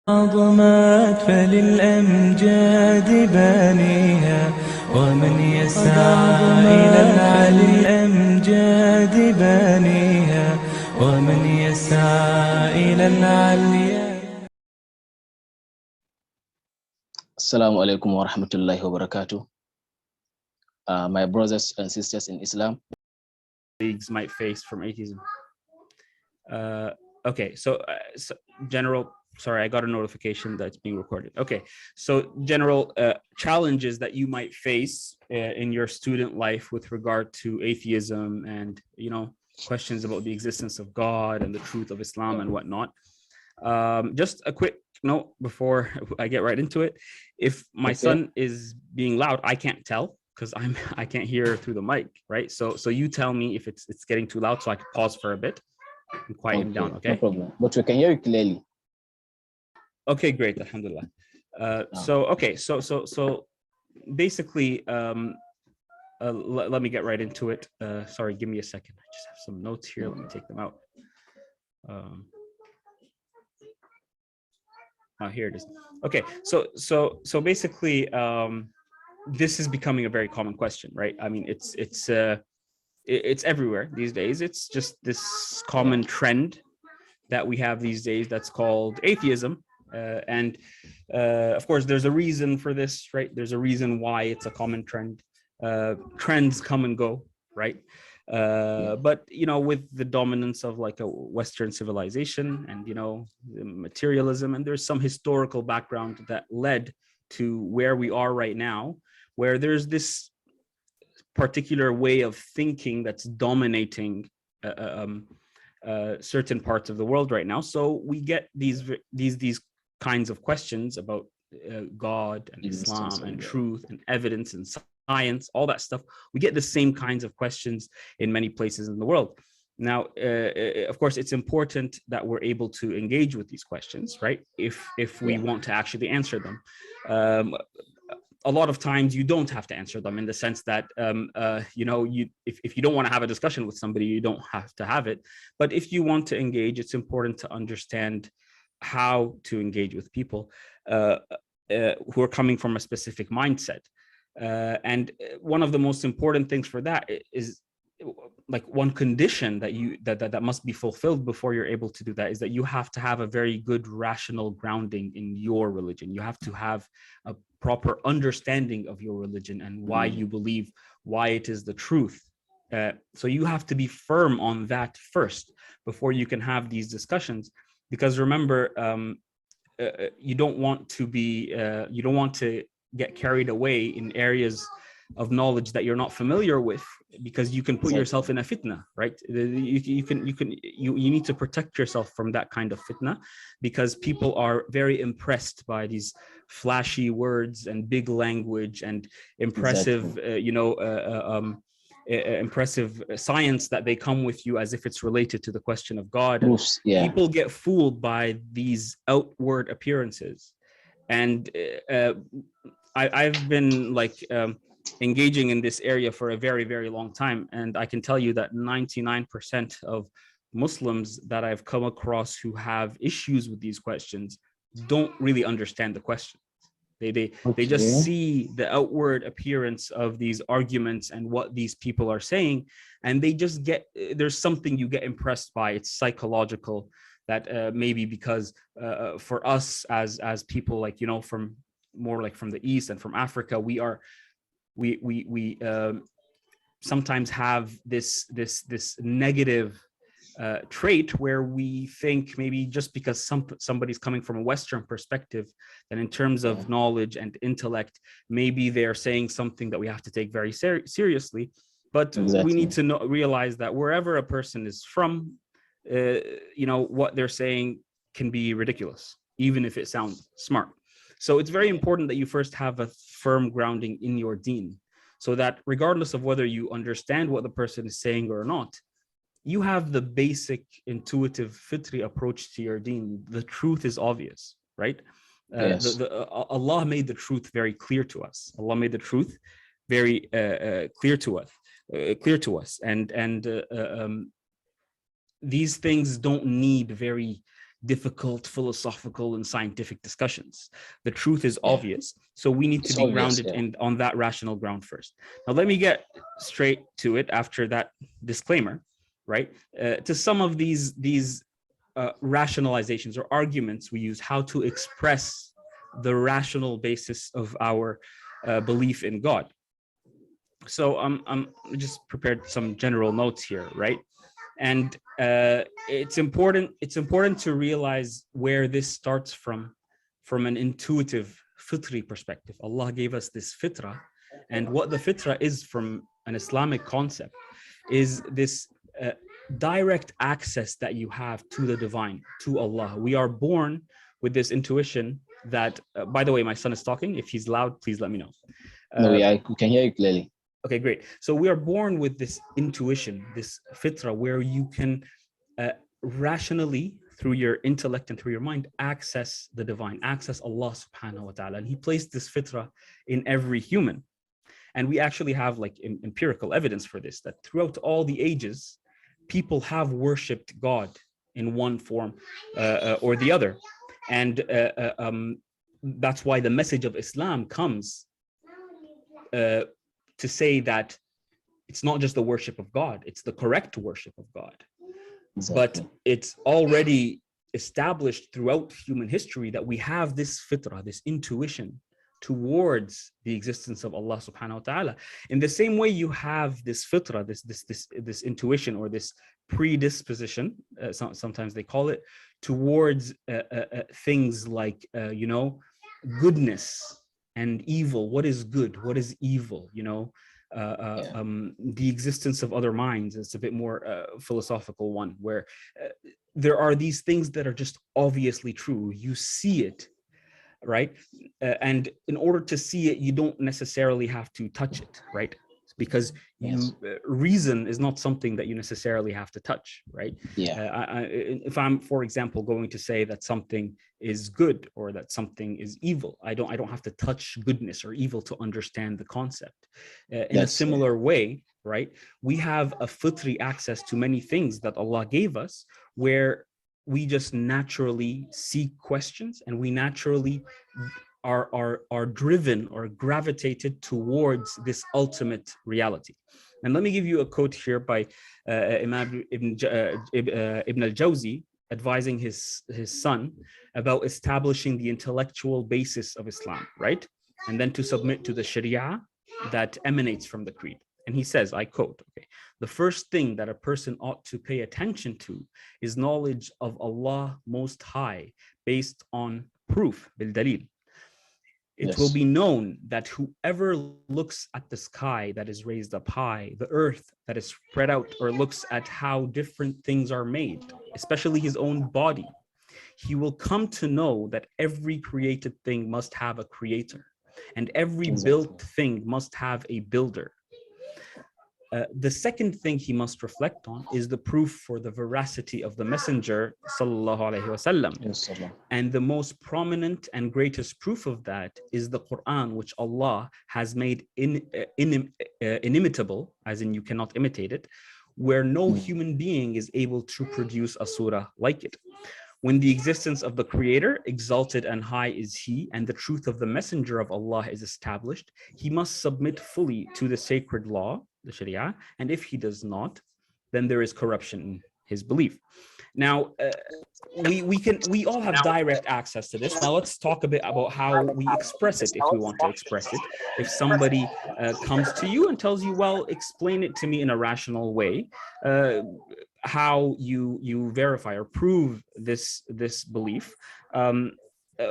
عظمت فللأمجاد بانيها ومن يسعى إلى العلي الأمجاد بانيها ومن يسعى إلى العلي. Assalamu alaikum wa rahmatullahi wa barakatuh. My brothers and sisters in Islam. Leagues might face from atheism. Okay, so general, sorry, I got a notification that's being recorded. Okay, so general challenges that you might face in your student life with regard to atheism and, you know, questions about the existence of God and the truth of Islam and whatnot. Just a quick note before I get right into it. If my son is being loud, I can't tell because I can't hear through the mic, right? So you tell me if it's getting too loud so I can pause for a bit and quiet him down, okay? No problem, but we can hear you clearly. Okay, great, alhamdulillah. So basically, let me get right into it. Sorry, give me a second. I just have some notes here. Let me take them out. Here it is. Okay, so basically, this is becoming a very common question, right? I mean, it's everywhere these days. It's just this common trend that we have these days that's called atheism. And of course, there's a reason for this, right? There's a reason why it's a common trend. Trends come and go, right? But, you know, with the dominance of like a Western civilization and, you know, materialism, and there's some historical background that led to where we are right now, where there's this particular way of thinking that's dominating certain parts of the world right now. So we get these kinds of questions about God and Islam and truth and evidence and science, all that stuff. We get the same kinds of questions in many places in the world. Now, of course, it's important that we're able to engage with these questions, right? If we want to actually answer them. A lot of times you don't have to answer them, in the sense that, you know, if you don't want to have a discussion with somebody, you don't have to have it. But if you want to engage, it's important to understand how to engage with people who are coming from a specific mindset. And one of the most important things for that is, like, one condition that must be fulfilled before you're able to do that is that you have to have a very good rational grounding in your religion. You have to have a proper understanding of your religion and why you believe, why it is the truth. So you have to be firm on that first before you can have these discussions. Because remember, you don't want to get carried away in areas of knowledge that you're not familiar with, because you can put yourself in a fitna, right? You need to protect yourself from that kind of fitna, because people are very impressed by these flashy words and big language and impressive, impressive science that they come with you as if it's related to the question of God. People get fooled by these outward appearances. And I've been like engaging in this area for a very, very long time. And I can tell you that 99% of Muslims that I've come across who have issues with these questions don't really understand the question. They just see the outward appearance of these arguments and what these people are saying, and they just get, there's something you get impressed by. It's psychological, that maybe because for us as people, like, you know, from more like from the East and from Africa, we sometimes have this negative trait where we think maybe just because somebody's coming from a Western perspective, then in terms of knowledge and intellect, maybe they're saying something that we have to take very seriously. But we need to realize that wherever a person is from, you know, what they're saying can be ridiculous, even if it sounds smart. So it's very important that you first have a firm grounding in your deen, so that regardless of whether you understand what the person is saying or not, you have the basic intuitive fitri approach to your deen. The truth is obvious, right? Allah made the truth very clear to us. Allah made the truth very clear to us. And these things don't need very difficult philosophical and scientific discussions. The truth is obvious, so we need to be grounded on that rational ground first. Now, let me get straight to it after that disclaimer, right? To some of these rationalizations or arguments we use, how to express the rational basis of our belief in God. So I'm just prepared some general notes here, right? And it's important to realize where this starts from an intuitive fitri perspective. Allah gave us this fitra, and what the fitra is from an Islamic concept is this direct access that you have to the divine, to Allah. We are born with this intuition that, by the way, my son is talking. If he's loud, please let me know. No, we can hear you clearly. Okay, great. So we are born with this intuition, this fitra, where you can rationally, through your intellect and through your mind, access the divine, access Allah subhanahu wa ta'ala. And he placed this fitra in every human. And we actually have like empirical evidence for this, that throughout all the ages, people have worshipped God in one form or the other. And that's why the message of Islam comes to say that it's not just the worship of God, it's the correct worship of God. Exactly. But it's already established throughout human history that we have this fitrah, this intuition towards the existence of Allah subhanahu wa ta'ala. In the same way you have this fitrah, this intuition or this predisposition, sometimes they call it, towards things like, goodness and evil. What is good? What is evil? The existence of other minds. It's a bit more philosophical one, where there are these things that are just obviously true. You see it, right? And in order to see it, you don't necessarily have to touch it, right? Because reason is not something that you necessarily have to touch, right? If I'm, for example, going to say that something is good or that something is evil, I don't have to touch goodness or evil to understand the concept. In a similar way, right, we have a fitri access to many things that Allah gave us, where we just naturally seek questions, and we naturally are driven or gravitated towards this ultimate reality. And let me give you a quote here by Imam Ibn al-Jawzi, advising his son about establishing the intellectual basis of Islam, right? And then to submit to the Sharia that emanates from the creed. And he says, I quote, okay, the first thing that a person ought to pay attention to is knowledge of Allah Most High based on proof, bil dalil. It will be known that whoever looks at the sky that is raised up high, the earth that is spread out, or looks at how different things are made, especially his own body, he will come to know that every created thing must have a creator, and every built thing must have a builder. The second thing he must reflect on is the proof for the veracity of the Messenger sallallahu alaihi wasallam. And the most prominent and greatest proof of that is the Quran, which Allah has made inimitable, as in you cannot imitate it, where no human being is able to produce a surah like it. When the existence of the Creator, exalted and high is He, and the truth of the Messenger of Allah is established, he must submit fully to the sacred law, the Sharia, and if he does not, then there is corruption in his belief. Now, we all have direct access to this. Now let's talk a bit about how we express it, if we want to express it. If somebody comes to you and tells you, well, explain it to me in a rational way, how you verify or prove this belief.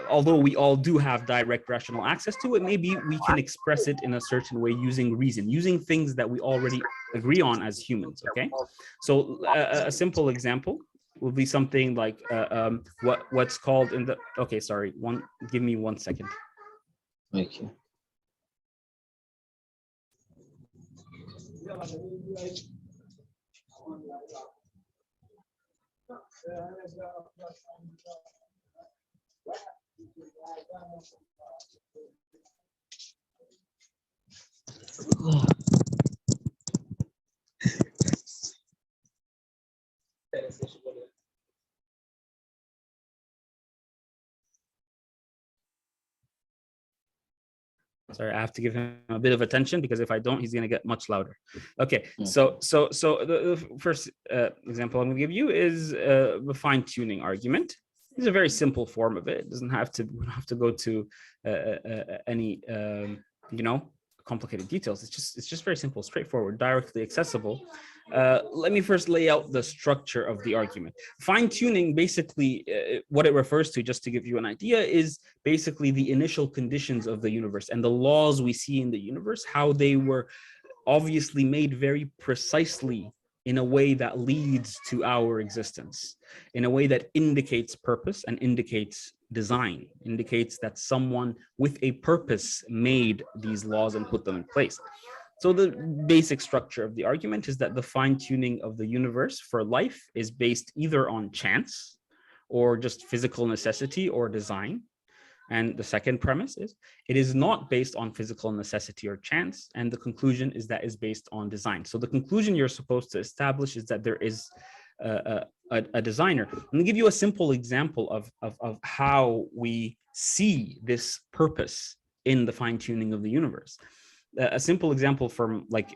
Although we all do have direct rational access to it, maybe we can express it in a certain way using reason, using things that we already agree on as humans, okay? So a simple example would be something like what's called in the, okay, sorry, give me 1 second. Thank you. Sorry, I have to give him a bit of attention, because if I don't, he's going to get much louder. Okay, so the first example I'm going to give you is the fine-tuning argument. It's a very simple form of it. It doesn't have to, we don't have to go to any complicated details. It's just very simple, straightforward, directly accessible. Let me first lay out the structure of the argument. Fine-tuning, basically, what it refers to, just to give you an idea, is basically the initial conditions of the universe and the laws we see in the universe, how they were obviously made very precisely in a way that leads to our existence, in a way that indicates purpose and indicates design, indicates that someone with a purpose made these laws and put them in place. So the basic structure of the argument is that the fine-tuning of the universe for life is based either on chance or just physical necessity or design. And the second premise is it is not based on physical necessity or chance. And the conclusion is that is based on design. So the conclusion you're supposed to establish is that there is a designer. I'm going to give you a simple example of how we see this purpose in the fine-tuning of the universe. A simple example from like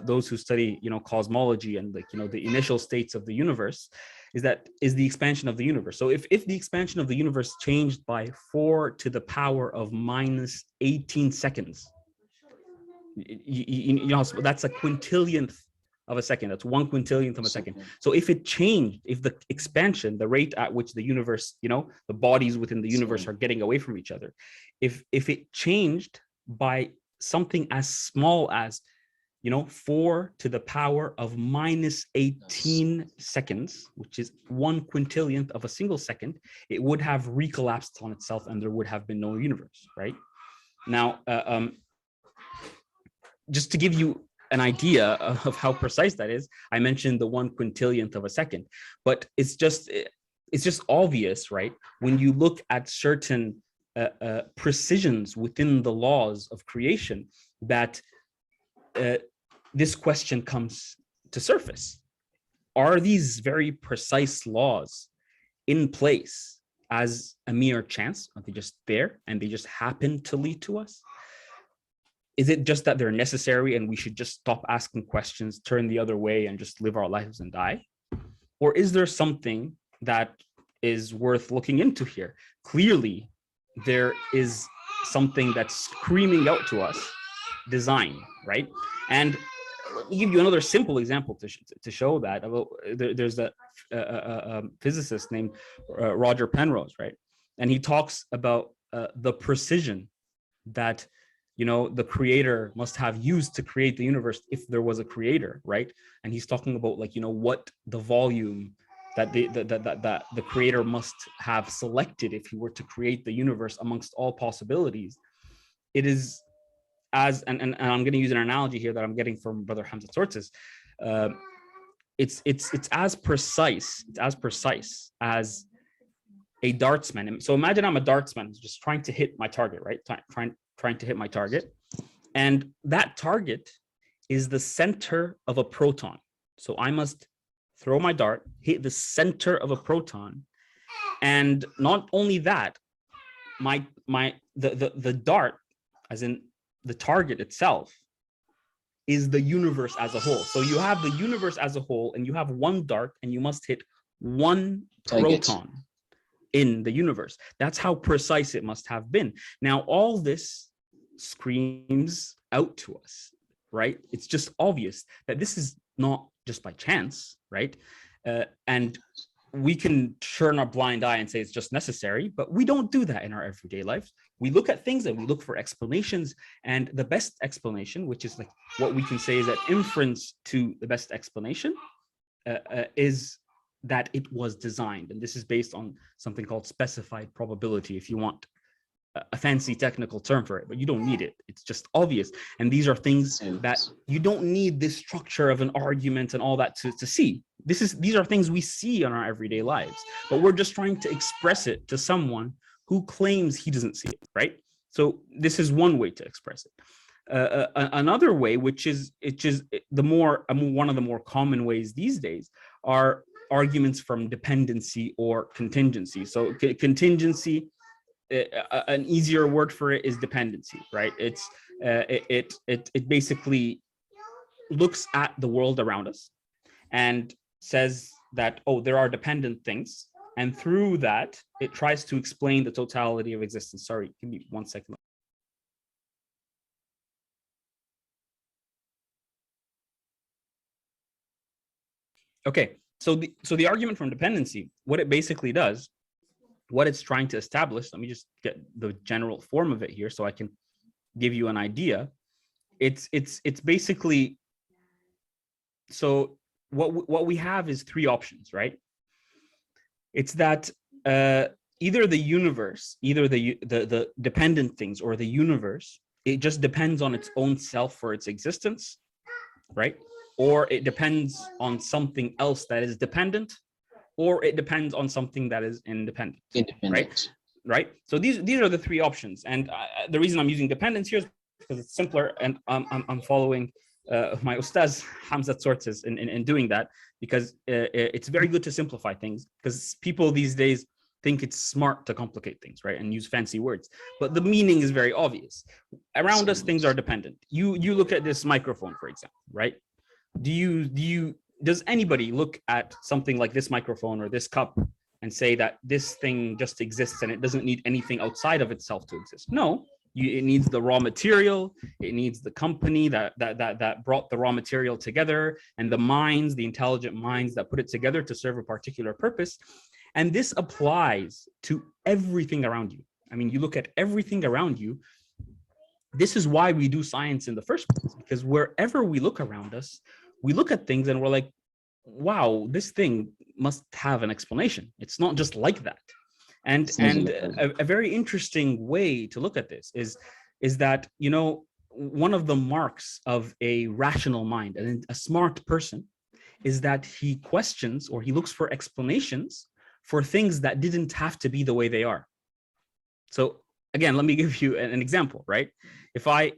those who study, cosmology and the initial states of the universe is the expansion of the universe. So if the expansion of the universe changed by 4 to the power of minus 18 seconds, that's a quintillionth of a second. That's 1 quintillionth of a second. So if it changed, if the expansion, the rate at which the universe, the bodies within the universe are getting away from each other, if it changed by something as small as 4 to the power of minus 18 seconds, which is 1 quintillionth of a single second, it would have recollapsed on itself and there would have been no universe, right? Now, just to give you an idea of how precise that is, I mentioned the 1 quintillionth of a second, but it's just obvious, right? When you look at certain precisions within the laws of creation, that this question comes to surface. Are these very precise laws in place as a mere chance? Are they just there and they just happen to lead to us? Is it just that they're necessary and we should just stop asking questions, turn the other way and just live our lives and die? Or is there something that is worth looking into here? Clearly, there is something that's screaming out to us, design, right? And let me give you another simple example to show that. There's a physicist named Roger Penrose, right? And he talks about the precision that the creator must have used to create the universe if there was a creator, right? And he's talking about what the volume that the creator must have selected if he were to create the universe amongst all possibilities. It is as, and I'm going to use an analogy here that I'm getting from Brother Hamzat's sources. It's as precise as a dartsman. So imagine I'm a dartsman just trying to hit my target, right? Trying to hit my target. And that target is the center of a proton. So I must throw my dart, hit the center of a proton. And not only that, the dart, as in the target itself, is the universe as a whole. So you have the universe as a whole and you have one dart and you must hit one proton in the universe. That's how precise it must have been. Now, all this screams out to us, right? It's just obvious that this is not just by chance, right? And we can turn our blind eye and say it's just necessary, but we don't do that in our everyday lives. We look at things and we look for explanations, and the best explanation, which is like what we can say is an inference to the best explanation, is that it was designed. And this is based on something called specified probability, if you want a fancy technical term for it, but you don't need it. It's just obvious. And these are things that you don't need this structure of an argument and all that to see. These are things we see in our everyday lives, but we're just trying to express it to someone who claims he doesn't see it, right? So this is one way to express it. Another way, which is one of the more common ways these days, are arguments from dependency or contingency. So contingency an easier word for it is dependency, right? It basically looks at the world around us and says that, oh, there are dependent things. And through that, it tries to explain the totality of existence. Sorry, give me 1 second. Okay, so the argument from dependency, what it basically does, what it's trying to establish, let me just get the general form of it here so I can give you an idea. It's basically, so what we have is three options, right? It's that either the universe, either the dependent things or the universe, it just depends on its own self for its existence, right? Or it depends on something else that is dependent, or it depends on something that is independent. Right? So these are the three options. And the reason I'm using dependence here is because it's simpler, and I'm following my Ustaz Hamzat sources in doing that, because it's very good to simplify things, because people these days think it's smart to complicate things, right? And use fancy words, but the meaning is very obvious. Around us, things are dependent. You look at this microphone, for example, right? Does anybody look at something like this microphone or this cup and say that this thing just exists and it doesn't need anything outside of itself to exist? No, it needs the raw material. It needs the company that brought the raw material together, and the minds, the intelligent minds that put it together to serve a particular purpose. And this applies to everything around you. I mean, you look at everything around you. This is why we do science in the first place, because wherever we look around us, we look at things and we're like, wow, this thing must have an explanation. It's not just like that. And a very interesting way to look at this is that, you know, one of the marks of a rational mind and a smart person is that he questions, or he looks for explanations for things that didn't have to be the way they are. So again, let me give you an example, right? If I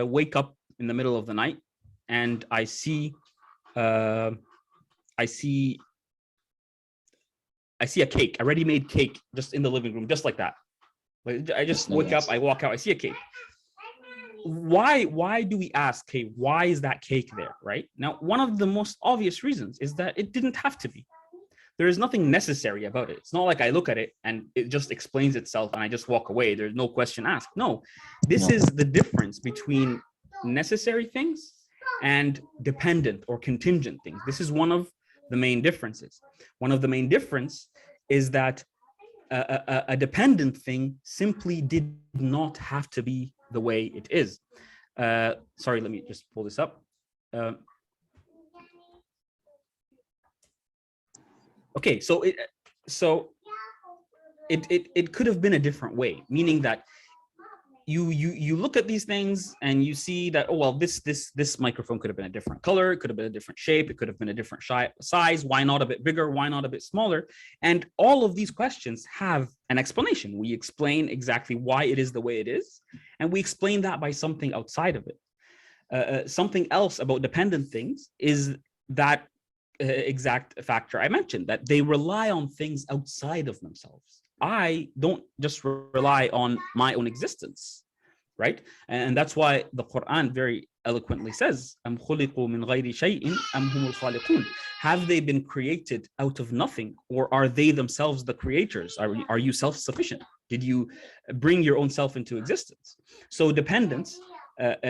wake up in the middle of the night and I see a cake, a ready-made cake, just in the living room, just like that. I just wake up, I walk out, I see a cake. Why do we ask, hey, why is that cake there, right? Now, one of the most obvious reasons is that it didn't have to be. There is nothing necessary about it. It's not like I look at it and it just explains itself and I just walk away. There's no question asked. No, this is the difference between necessary things and dependent or contingent things. This is one of the main differences. One of the main difference is that a dependent thing simply did not have to be the way it is. Sorry, let me just pull this up. Okay, so it could have been a different way, meaning that you look at these things and you see that, oh well, this microphone could have been a different color, it could have been a different shape, it could have been a different size. Why not a bit bigger? Why not a bit smaller? And all of these questions have an explanation. We explain exactly why it is the way it is, and we explain that by something outside of it. Something else about dependent things is that exact factor I mentioned, that they rely on things outside of themselves. I don't just rely on my own existence, right? And that's why the Quran very eloquently says, "Am khuliqu min ghayri shay'in am humul khaliqun?" Have they been created out of nothing, or are they themselves the creators? Are you self-sufficient? Did you bring your own self into existence? So dependence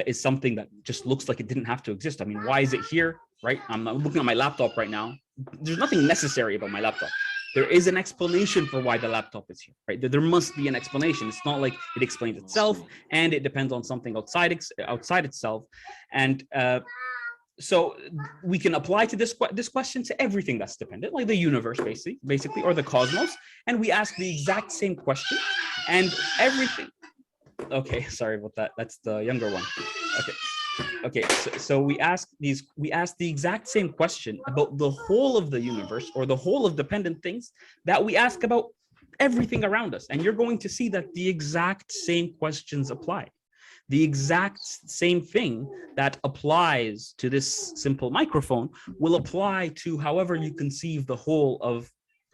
is something that just looks like it didn't have to exist. I mean, why is it here, right? I'm looking at my laptop right now. There's nothing necessary about my laptop. There is an explanation for why the laptop is here, right? There must be an explanation. It's not like it explains itself, and it depends on something outside itself. And so we can apply to this question to everything that's dependent, like the universe, basically, or the cosmos. And we ask the exact same question, and everything. Okay, sorry about that. That's the younger one. Okay, so we ask the exact same question about the whole of the universe, or the whole of dependent things, that we ask about everything around us. And you're going to see that the exact same questions apply. The exact same thing that applies to this simple microphone will apply to however you conceive the whole of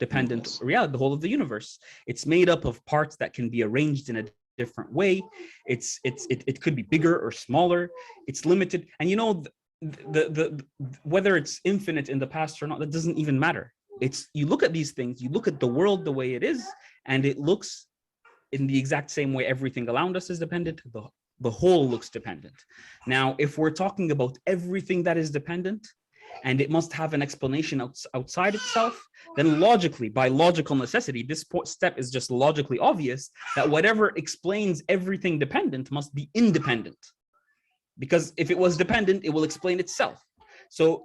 dependent reality, the whole of the universe. It's made up of parts that can be arranged in a different way. It could be bigger or smaller. It's limited. And you know, the whether it's infinite in the past or not, that doesn't even matter. It's, you look at these things, you look at the world the way it is, and it looks in the exact same way everything around us is dependent. The whole looks dependent. Now, if we're talking about everything that is dependent, and it must have an explanation outside itself, then logically, by logical necessity, this step is just logically obvious that whatever explains everything dependent must be independent. Because if it was dependent, it will explain itself. So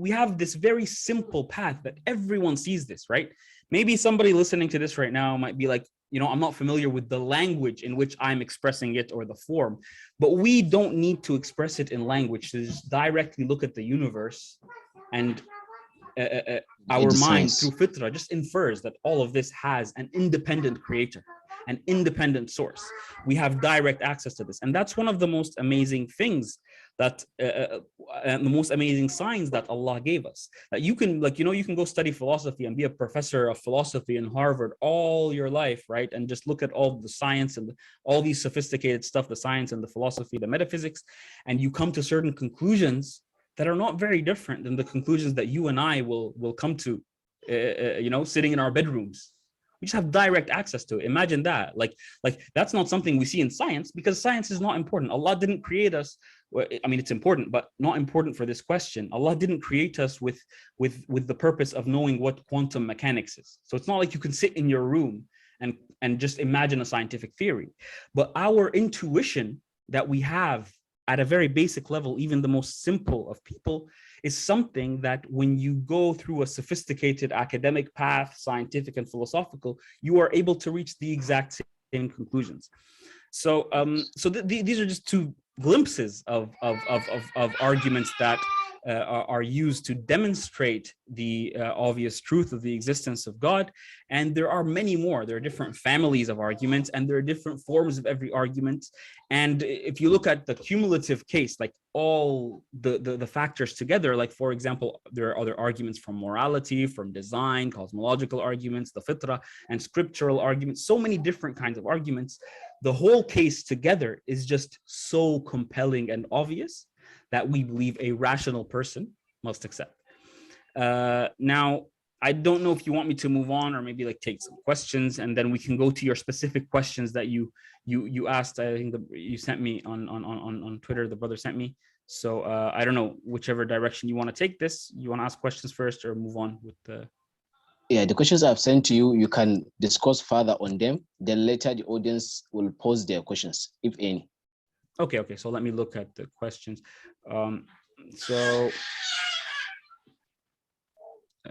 we have this very simple path that everyone sees this, right? Maybe somebody listening to this right now might be like, you know, I'm not familiar with the language in which I'm expressing it or the form, but we don't need to express it in language to just directly look at the universe, and our mind through fitra just infers that all of this has an independent creator, an independent source. We have direct access to this. And that's one of the most amazing things that, and the most amazing signs that Allah gave us. That you can, like, you know, you can go study philosophy and be a professor of philosophy in Harvard all your life, right? And just look at all the science and all these sophisticated stuff, the science and the philosophy, the metaphysics, and you come to certain conclusions that are not very different than the conclusions that you and I will come to, you know, sitting in our bedrooms. We just have direct access to it. Imagine that. Like that's not something we see in science, because science is not important. Allah didn't create us. I mean, it's important, but not important for this question. Allah didn't create us with the purpose of knowing what quantum mechanics is. So it's not like you can sit in your room and just imagine a scientific theory. But our intuition that we have at a very basic level, even the most simple of people, is something that when you go through a sophisticated academic path, scientific and philosophical, you are able to reach the exact same conclusions. So, these are just two glimpses of arguments that are used to demonstrate the obvious truth of the existence of God. And there are many more. There are different families of arguments, and there are different forms of every argument. And if you look at the cumulative case, like all the factors together, like, for example, there are other arguments from morality, from design, cosmological arguments, the fitra, and scriptural arguments, so many different kinds of arguments. The whole case together is just so compelling and obvious that we believe a rational person must accept. Now, I don't know if you want me to move on or maybe like take some questions, and then we can go to your specific questions that you asked. I think you sent me on Twitter, the brother sent me. So I don't know, whichever direction you want to take this. You want to ask questions first or move on with the... Yeah, the questions I've sent to you, you can discuss further on them. Then later the audience will pose their questions, if any. Okay, so let me look at the questions.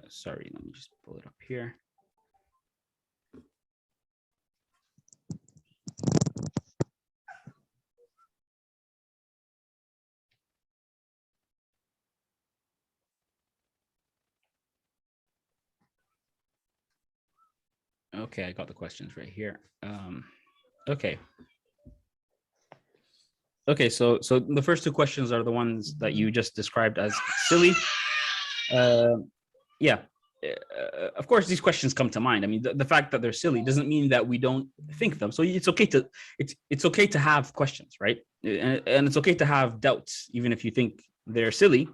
Sorry, let me just pull it up here. Okay, I got the questions right here. Okay, so the first two questions are the ones that you just described as silly. Yeah, of course, these questions come to mind. I mean, the fact that they're silly doesn't mean that we don't think them. So it's okay to have questions, right? And it's okay to have doubts, even if you think they're silly.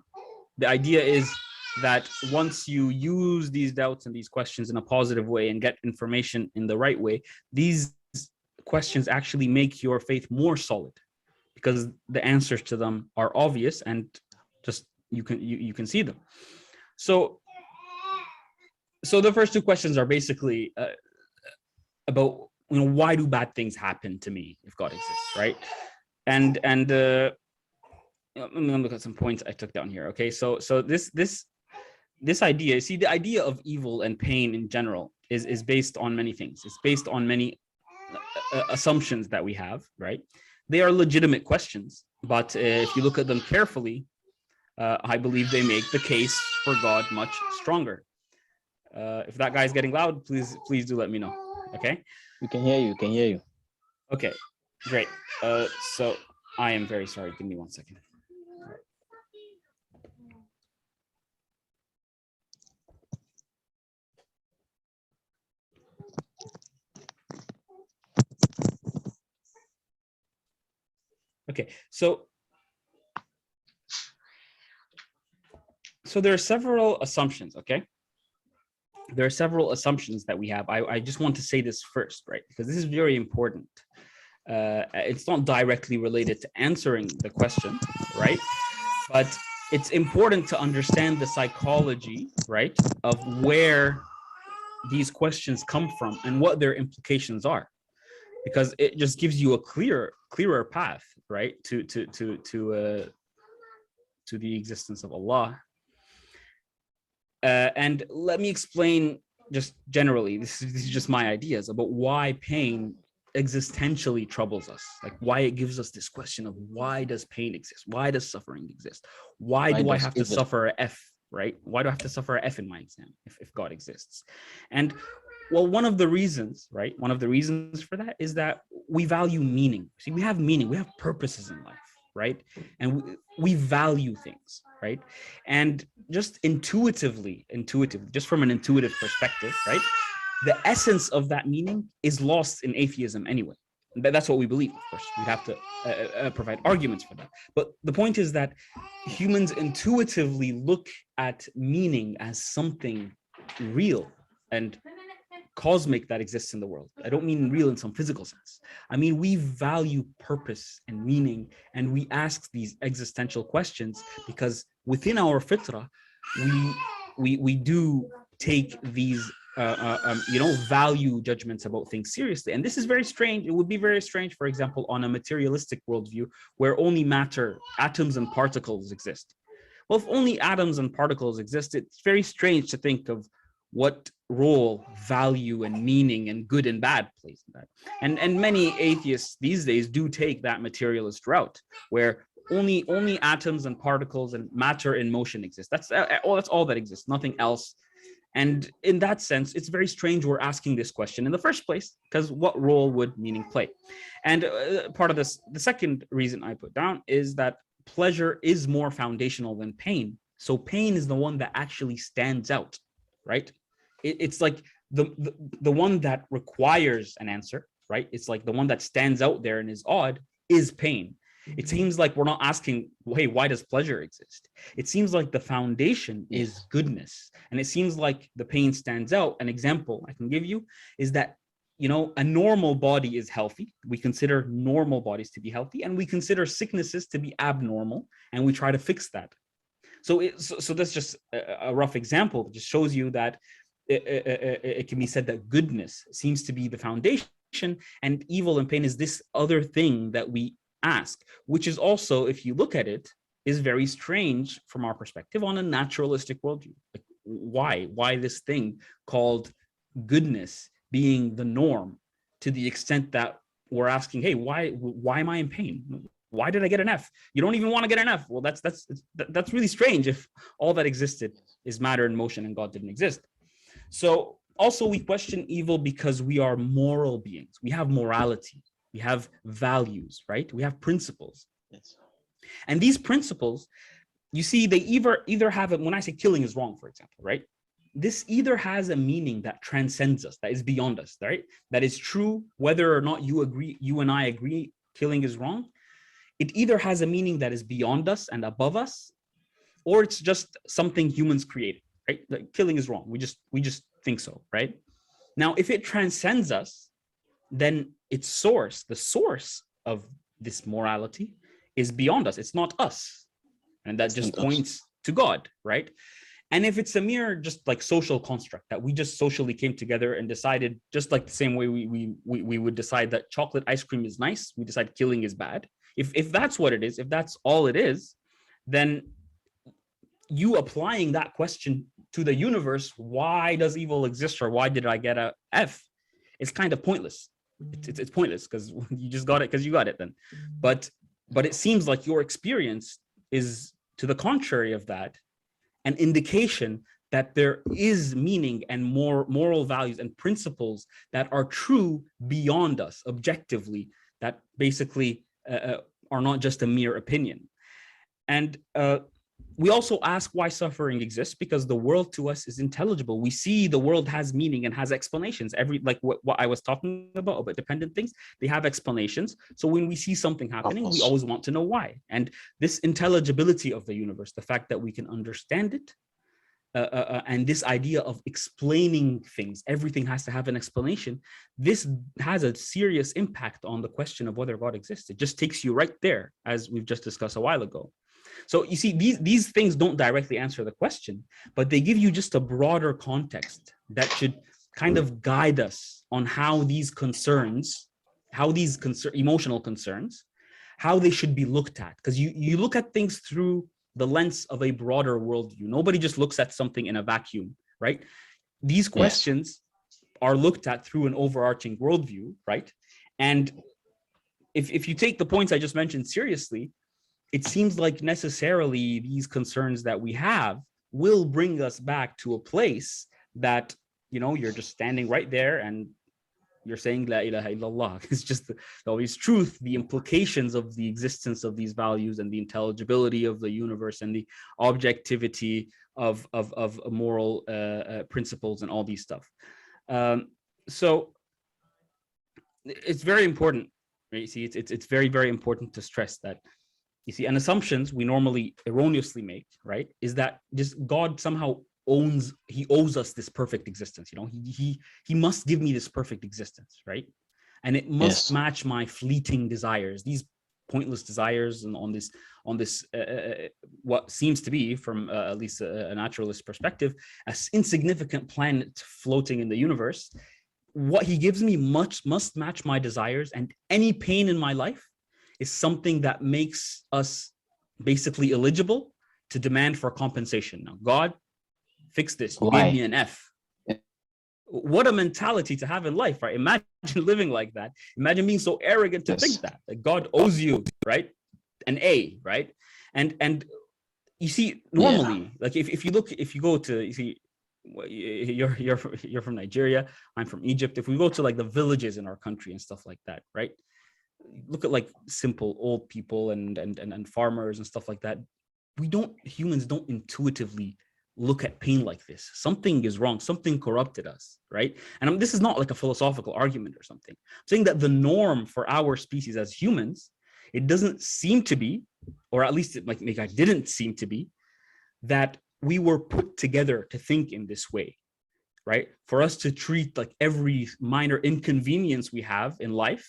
The idea is that once you use these doubts and these questions in a positive way and get information in the right way, these questions actually make your faith more solid, because the answers to them are obvious and just you can see them. So the first two questions are basically about, you know, why do bad things happen to me if God exists, right? And let me look at some points I took down here. Okay, so this idea, see, the idea of evil and pain in general is based on many things. It's based on many assumptions that we have, right? They are legitimate questions, but if you look at them carefully, I believe they make the case for God much stronger. If that guy's getting loud, please do let me know. Okay. We can hear you. Can hear you. Okay, great. So I am very sorry. Give me 1 second. Okay, so there are several assumptions, okay? There are several assumptions that we have. I just want to say this first, right? Because this is very important. It's not directly related to answering the question, right? But it's important to understand the psychology, right, of where these questions come from and what their implications are, because it just gives you a clearer path, right, to the existence of Allah. And let me explain just generally, this is just my ideas about why pain existentially troubles us, like why it gives us this question of why does pain exist? Why does suffering exist? Why do I have to suffer an F, right? Why do I have to suffer an F in my exam if God exists? And well, one of the reasons, right? One of the reasons for that is that we value meaning. See, we have meaning, we have purposes in life, right? And we value things, right? And just intuitively, just from an intuitive perspective, right? The essence of that meaning is lost in atheism anyway. That's what we believe, of course. We'd have to provide arguments for that. But the point is that humans intuitively look at meaning as something real and cosmic that exists in the world. I don't mean real in some physical sense. I mean, we value purpose and meaning, and we ask these existential questions because within our fitrah, we do take these value judgments about things seriously. And this is very strange. It would be very strange, for example, on a materialistic worldview where only matter, atoms and particles exist. Well, if only atoms and particles exist, it's very strange to think of what role value and meaning and good and bad plays in that. And many atheists these days do take that materialist route where only atoms and particles and matter in motion exist. That's all that exists, nothing else. And in that sense, it's very strange we're asking this question in the first place, because what role would meaning play? And part of this, the second reason I put down is that pleasure is more foundational than pain. So pain is the one that actually stands out, right? It's like the one that requires an answer, right? It's like the one that stands out there and is odd is pain. It seems like we're not asking, hey, why does pleasure exist? It seems like the foundation is goodness. And it seems like the pain stands out. An example I can give you is that, a normal body is healthy. We consider normal bodies to be healthy, and we consider sicknesses to be abnormal, and we try to fix that. So that's just a rough example. It just shows you that it can be said that goodness seems to be the foundation, and evil and pain is this other thing that we ask, which is also, if you look at it, is very strange from our perspective on a naturalistic worldview. Like, why this thing called goodness being the norm, to the extent that we're asking, hey, why am I in pain? Why did I get an F? You don't even want to get an F. Well, that's really strange if all that existed is matter in motion and God didn't exist. So also we question evil because we are moral beings. We have morality. We have values, right? We have principles. Yes. And these principles, you see, they either have when I say killing is wrong, for example, right? This either has a meaning that transcends us, that is beyond us, right? That is true whether or not you and I agree killing is wrong. It either has a meaning that is beyond us and above us, or it's just something humans created, right? Like, killing is wrong. We just think so, right? Now, if it transcends us, then its source, the source of this morality, is beyond us. It's not us. And that just points to God, right? And if it's a mere just like social construct that we just socially came together and decided, just like the same way we would decide that chocolate ice cream is nice, we decide killing is bad. If that's what it is, if that's all it is, then you applying that question to the universe, why does evil exist, or why did I get a F, is kind of pointless. It's pointless because you just got it because you got it then. But it seems like your experience is to the contrary of that, an indication that there is meaning and more moral values and principles that are true beyond us objectively, that basically are not just a mere opinion. And we also ask why suffering exists, because the world to us is intelligible. We see the world has meaning and has explanations. Like what I was talking about dependent things, they have explanations. So when we see something happening, we always want to know why. And this intelligibility of the universe, the fact that we can understand it, and this idea of explaining things, everything has to have an explanation. This has a serious impact on the question of whether God exists. It just takes you right there, as we've just discussed a while ago. So you see, these things don't directly answer the question, but they give you just a broader context that should kind of guide us on how these concerns, emotional concerns, how they should be looked at. Because you look at things through the lens of a broader worldview. Nobody just looks at something in a vacuum, right? These questions are looked at through an overarching worldview, right? And if you take the points I just mentioned seriously, it seems like necessarily these concerns that we have will bring us back to a place that, you're just standing right there and you're saying La ilaha illallah. It's just always truth, the implications of the existence of these values and the intelligibility of the universe and the objectivity of moral principles and all these stuff. So it's very important, right? You see, it's very, very important to stress that, you see, and assumptions we normally erroneously make, right, is that just God somehow owes us this perfect existence. He must give me this perfect existence, right? And it must match my fleeting desires, these pointless desires, and on this what seems to be, from at least a naturalist perspective, an insignificant planet floating in the universe. What he gives me must match my desires, and any pain in my life is something that makes us basically eligible to demand for compensation. Now, God, fix this. You gave me an F. What a mentality to have in life, right? Imagine living like that. Imagine being so arrogant to think that God owes you, right, an A, right? And you see, normally, like if you go to, you see, you're from Nigeria, I'm from Egypt. If we go to like the villages in our country and stuff like that, right? Look at like simple old people and farmers and stuff like that. Humans don't intuitively look at pain like this. Something is wrong. Something corrupted us, right? And this is not like a philosophical argument or something. I'm saying that the norm for our species as humans, it doesn't seem to be, or at least it didn't seem to be, that we were put together to think in this way, right? For us to treat like every minor inconvenience we have in life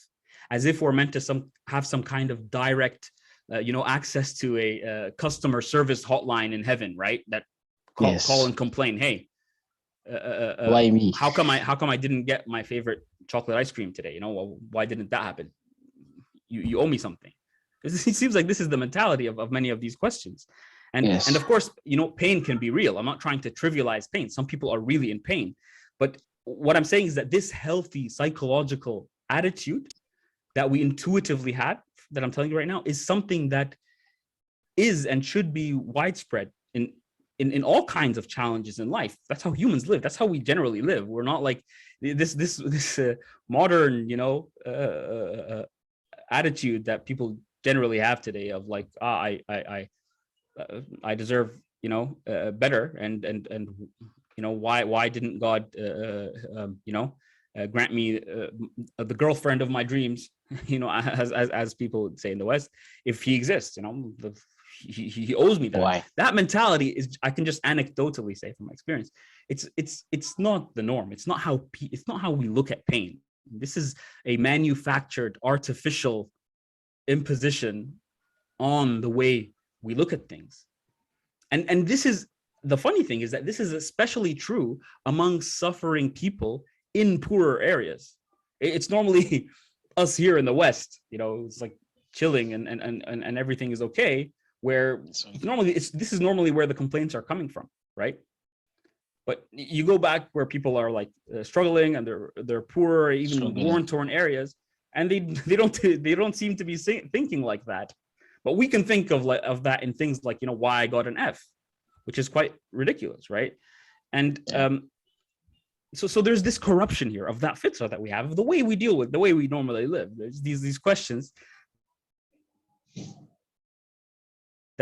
as if we're meant to have some kind of direct, access to a customer service hotline in heaven, right? That call and complain. Hey, why me? How come I didn't get my favorite chocolate ice cream today? Why didn't that happen? You owe me something. It seems like this is the mentality of many of these questions. And of course, pain can be real. I'm not trying to trivialize pain. Some people are really in pain. But what I'm saying is that this healthy psychological attitude that we intuitively had, that I'm telling you right now, is something that is and should be widespread in all kinds of challenges in life. That's how humans live. That's how we generally live. We're not like this modern, attitude that people generally have today of like, I deserve, better, and why didn't God, grant me the girlfriend of my dreams, as people would say in the West, if he exists, he owes me that. Why? That mentality is, I can just anecdotally say from my experience, it's not the norm. It's not how we look at pain. This is a manufactured, artificial imposition on the way we look at things. And this is, the funny thing is that this is especially true among suffering people in poorer areas. It's normally us here in the West, it's like chilling and everything is okay, where this is normally where the complaints are coming from, right? But you go back where people are like struggling and they're poor, even war-torn areas, and they don't seem to be thinking like that. But we can think of that in things like, why I got an F, which is quite ridiculous, right? And so there's this corruption here of that fitra that we have, of the way we deal with, the way we normally live. There's these questions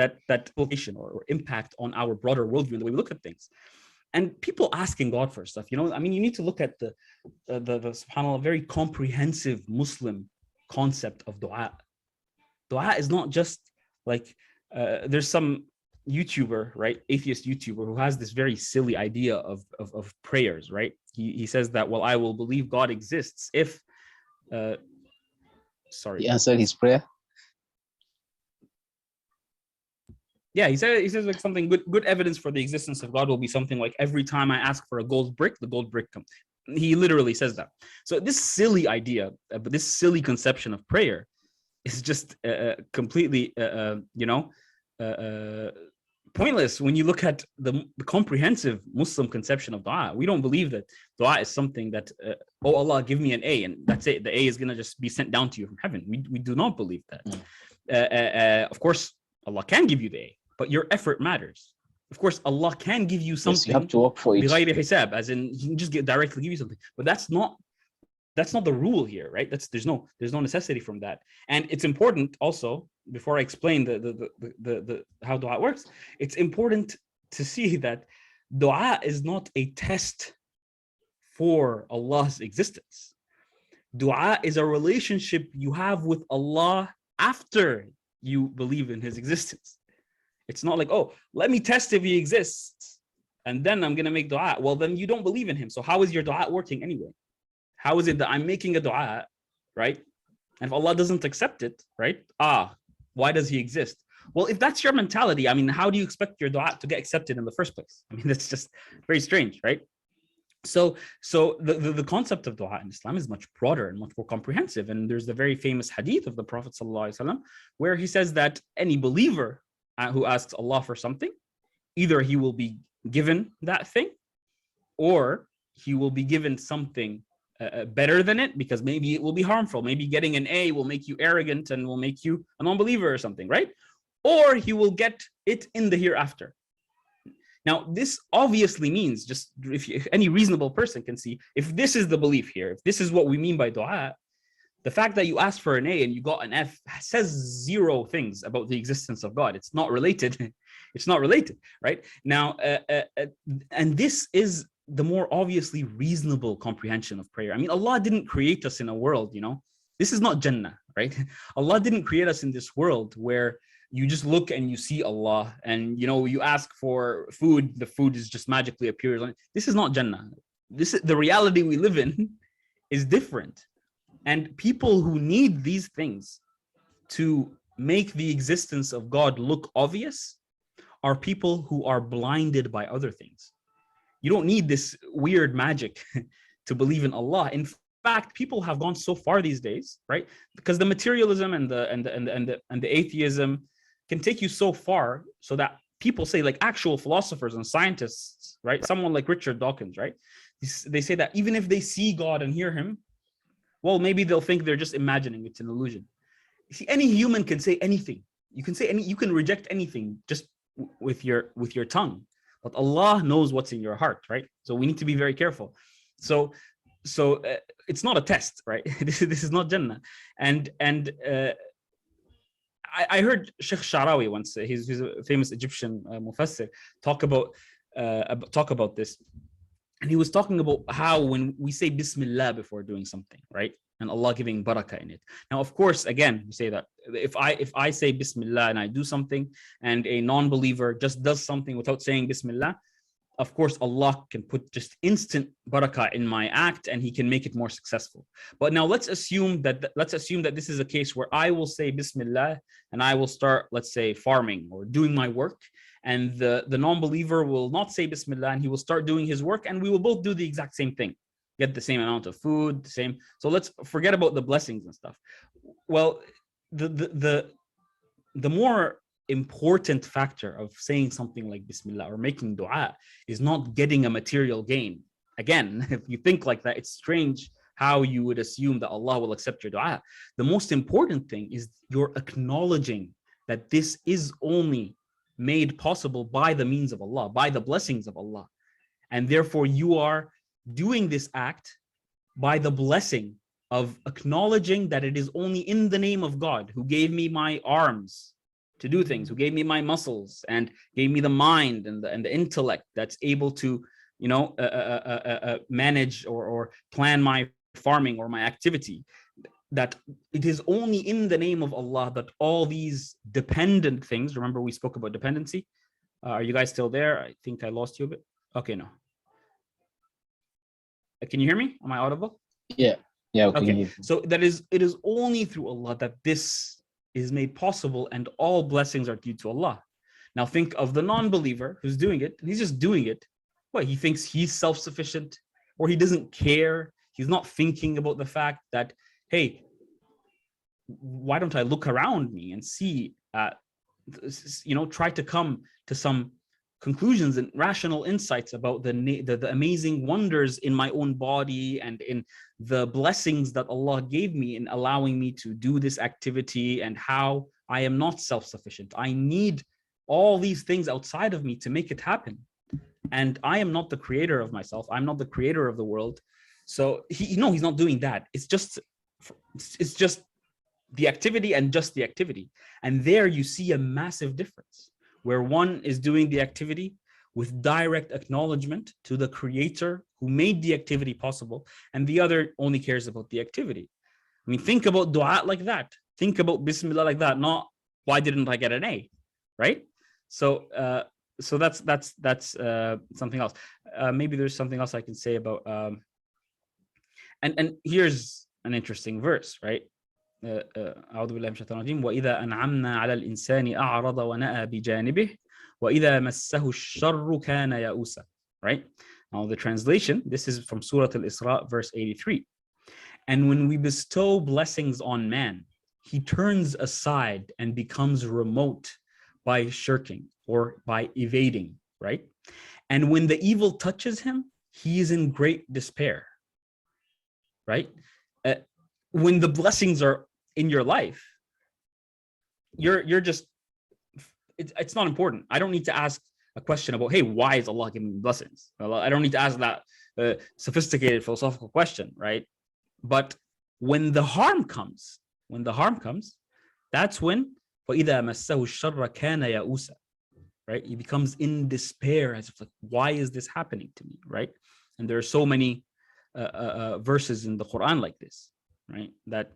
that implication or impact on our broader worldview and the way we look at things. And people asking God for stuff, I mean, you need to look at the subhanAllah, very comprehensive Muslim concept of dua. Dua is not just like, there's some YouTuber, right, atheist YouTuber, who has this very silly idea of prayers, right? He says that, well, I will believe God exists if, sorry. He answered his prayer. Yeah, he says like something good evidence for the existence of God will be something like, every time I ask for a gold brick, the gold brick comes. He literally says that. So this silly idea, but this silly conception of prayer is just completely, pointless when you look at the comprehensive Muslim conception of dua. We don't believe that dua is something that, oh Allah, give me an A, and that's it. The A is gonna just be sent down to you from heaven. We do not believe that. Of course, Allah can give you the A, but your effort matters. Of course, Allah can give you something. Yes, you have to work for it. بغير حساب, as in He can just directly give you something. But that's not the rule here, right? There's no necessity from that. And it's important also, before I explain the how dua works, it's important to see that dua is not a test for Allah's existence. Dua is a relationship you have with Allah after you believe in His existence. It's not like, oh, let me test if He exists, and then I'm gonna make dua. Well, then you don't believe in Him. So how is your dua working anyway? How is it that I'm making a dua, right? And if Allah doesn't accept it, right? Why does He exist? Well, if that's your mentality, I mean, how do you expect your dua to get accepted in the first place? I mean, that's just very strange, right? So the concept of dua in Islam is much broader and much more comprehensive. And there's the very famous hadith of the Prophet ﷺ, where he says that any believer who asks Allah for something, either he will be given that thing, or he will be given something better than it, because maybe it will be harmful. Maybe getting an A will make you arrogant and will make you a non-believer or something, right? Or he will get it in the hereafter. Now, this obviously means, just if any reasonable person can see, if this is the belief here, if this is what we mean by dua, the fact that you asked for an A and you got an F says zero things about the existence of God. It's not related. It's not related, right? Now, and this is the more obviously reasonable comprehension of prayer. I mean, Allah didn't create us in a world, this is not Jannah, right? Allah didn't create us in this world where you just look and you see Allah, and you ask for food, the food is just magically appears. This is not Jannah. This is the reality we live in is different. And people who need these things to make the existence of God look obvious are people who are blinded by other things. You don't need this weird magic to believe in Allah. In fact, people have gone so far these days, right? Because the materialism and the atheism can take you so far, so that people say, like actual philosophers and scientists, right? Someone like Richard Dawkins, right? They say that even if they see God and hear Him, well, maybe they'll think they're just imagining, it's an illusion. You see, any human can say anything. You can reject anything just with your tongue. But Allah knows what's in your heart, right? So we need to be very careful. So it's not a test, right? This is not Jannah. And I heard Sheikh Sharawi once. He's a famous Egyptian mufassir talk about this, and he was talking about how when we say Bismillah before doing something, right? And Allah giving barakah in it. Now, of course, again, we say that if I say Bismillah and I do something, and a non-believer just does something without saying Bismillah, of course, Allah can put just instant barakah in my act, and He can make it more successful. But now let's assume that this is a case where I will say Bismillah and I will start, let's say, farming or doing my work, and the non-believer will not say Bismillah and he will start doing his work, and we will both do the exact same thing. Get the same amount of food, the same. So let's forget about the blessings and stuff. Well, the more important factor of saying something like Bismillah or making dua is not getting a material gain. Again, if you think like that, it's strange how you would assume that Allah will accept your dua. The most important thing is you're acknowledging that this is only made possible by the means of Allah, by the blessings of Allah. And therefore you are doing this act by the blessing of acknowledging that it is only in the name of God who gave me my arms, to do things, who gave me my muscles and gave me the mind and the intellect that's able to, manage or plan my farming or my activity, that it is only in the name of Allah that all these dependent things, remember we spoke about dependency. Are you guys still there? I think I lost you a bit. Okay, no. Can you hear me? Am I audible? Yeah. Okay. So it is only through Allah that this is made possible, and all blessings are due to Allah. Now think of the non-believer who's doing it, and he's just doing it. What, he thinks he's self-sufficient, or he doesn't care. He's not thinking about the fact that, hey, why don't I look around me and see, try to come to some conclusions and rational insights about the amazing wonders in my own body and in the blessings that Allah gave me in allowing me to do this activity, and how I am not self-sufficient. I need all these things outside of me to make it happen. And I am not the creator of myself. I'm not the creator of the world. So he's not doing that. It's just the activity and just the activity. And there you see a massive difference, where one is doing the activity with direct acknowledgement to the creator who made the activity possible, and the other only cares about the activity. I mean, think about dua like that. Think about Bismillah like that, not why didn't I get an A, right? So that's something else. Maybe there's something else I can say about, and here's an interesting verse, right? أعوذ بالله من الشيطان الرجيم وإذا أنعمنا على الإنسان أعرض ونأى بجانبه وإذا مسه الشر كان يئوسا. Right? Now the translation, this is from Surah Al-Isra, verse 83. And when we bestow blessings on man, he turns aside and becomes remote by shirking or by evading, right? And when the evil touches him, he is in great despair, right? When the blessings are in your life, you're just, it's not important. I don't need to ask a question about, hey, why is Allah giving me blessings? I don't need to ask that sophisticated philosophical question, right? But when the harm comes, that's when وَإِذَا مَسَّهُ الشَّرَّ كَانَ يَئُوسًا, right? He becomes in despair, as if like, why is this happening to me, right? And there are so many verses in the Quran like this, right? That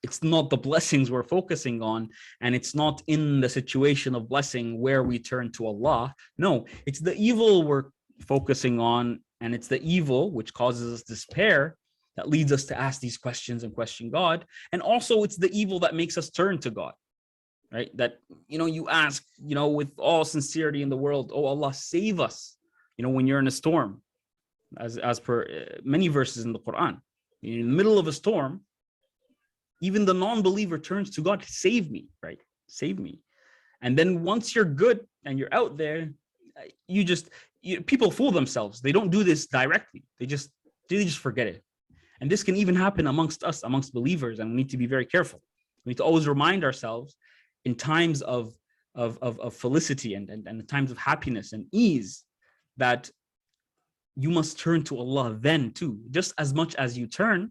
it's not the blessings we're focusing on, and it's not in the situation of blessing where we turn to Allah. No, it's the evil we're focusing on, and it's the evil which causes us despair that leads us to ask these questions and question God. And also it's the evil that makes us turn to God, right? That, you ask, with all sincerity in the world, oh Allah, save us, when you're in a storm, as per many verses in the Quran. In the middle of a storm, even the non-believer turns to God, save me, right? Save me. And then once you're good and you're out there, people fool themselves. They don't do this directly. They just forget it. And this can even happen amongst us, amongst believers, and we need to be very careful. We need to always remind ourselves in times of felicity and times of happiness and ease that you must turn to Allah then too, just as much as you turn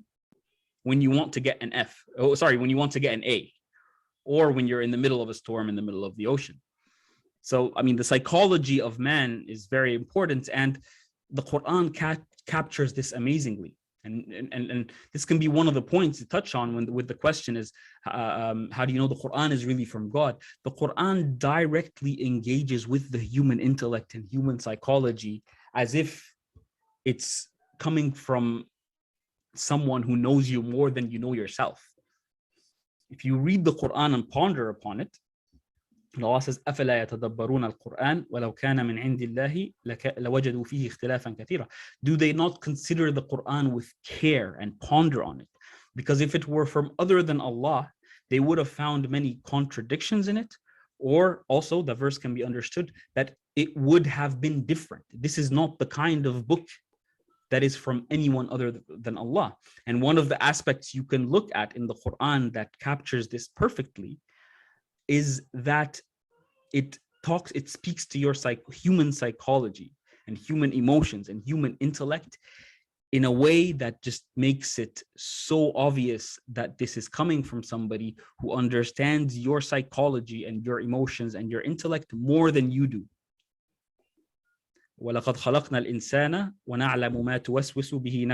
when you want to get an F. Oh, sorry, when you want to get an A, or when you're in the middle of a storm in the middle of the ocean. So, I mean, the psychology of man is very important, and the Quran captures this amazingly. And this can be one of the points to touch on with the question is, how do you know the Quran is really from God? The Quran directly engages with the human intellect and human psychology as if it's coming from someone who knows you more than you know yourself. If you read the Quran and ponder upon it, Allah says, أَفَلَا يَتَدَبَّرُونَ الْقُرْآنَ وَلَوْ كَانَ مِنْ عِنْدِ اللَّهِ لَوَجَدُوا فِيهِ اخْتِلَافًا كَثِيرًا. Do they not consider the Quran with care and ponder on it? Because if it were from other than Allah, they would have found many contradictions in it, or also the verse can be understood that it would have been different. This is not the kind of book that is from anyone other than Allah. And one of the aspects you can look at in the Quran that captures this perfectly is that it speaks to your human psychology and human emotions and human intellect in a way that just makes it so obvious that this is coming from somebody who understands your psychology and your emotions and your intellect more than you do. وَلَقَدْ خَلَقْنَا الْإِنسَانَ وَنَعْلَمُ مَا تُوَسْوِسُ بِهِ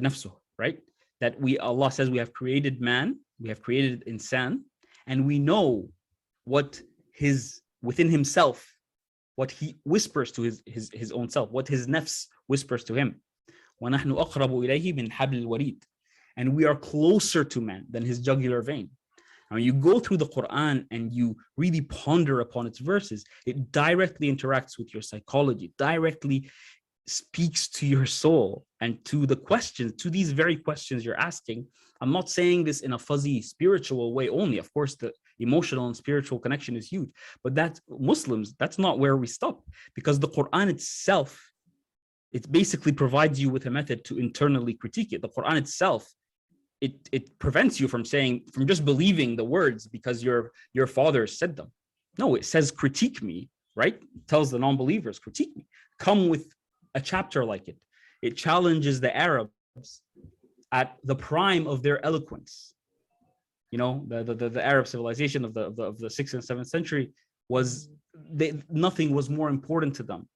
نَفْسُهُ, right? That Allah says we have created man, we have created insan, and we know what within himself, what he whispers to his own self, what his nafs whispers to him. وَنَحْنُ أَقْرَبُ إِلَيْهِ مِنْ حَبْلِ الْوَرِيدِ. And we are closer to man than his jugular vein. And when you go through the Quran and you really ponder upon its verses, it directly interacts with your psychology, directly speaks to your soul and to the questions, to these very questions you're asking. I'm not saying this in a fuzzy spiritual way only. Of course, the emotional and spiritual connection is huge, but that's Muslims, that's not where we stop, because the Quran itself, it basically provides you with a method to internally critique it. The Quran itself, it prevents you from just believing the words because your father said them. No, it says critique me, right? It tells the non-believers, critique me. Come with a chapter like it. It challenges the Arabs at the prime of their eloquence. You know, the Arab civilization of the 6th and 7th century nothing was more important to them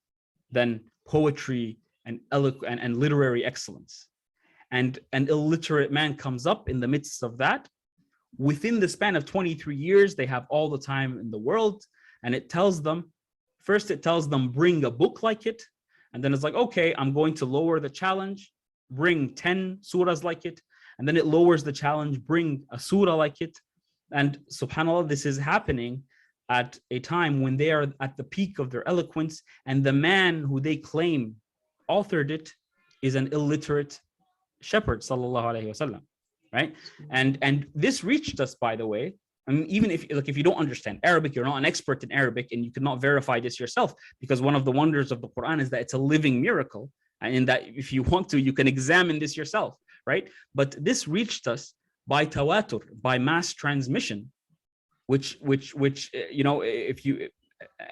than poetry and literary excellence. And an illiterate man comes up in the midst of that. Within the span of 23 years, they have all the time in the world. And it tells them, first it tells them, bring a book like it. And then it's like, okay, I'm going to lower the challenge, bring 10 surahs like it. And then it lowers the challenge, bring a surah like it. And subhanAllah, this is happening at a time when they are at the peak of their eloquence. And the man who they claim authored it is an illiterate shepherd, sallallahu alaihi wasallam, right? And this reached us, by the way. I mean, even if you don't understand Arabic, you're not an expert in Arabic, and you cannot verify this yourself, because one of the wonders of the Quran is that it's a living miracle, and in that if you want to, you can examine this yourself, right? But this reached us by tawatur, by mass transmission, which you know,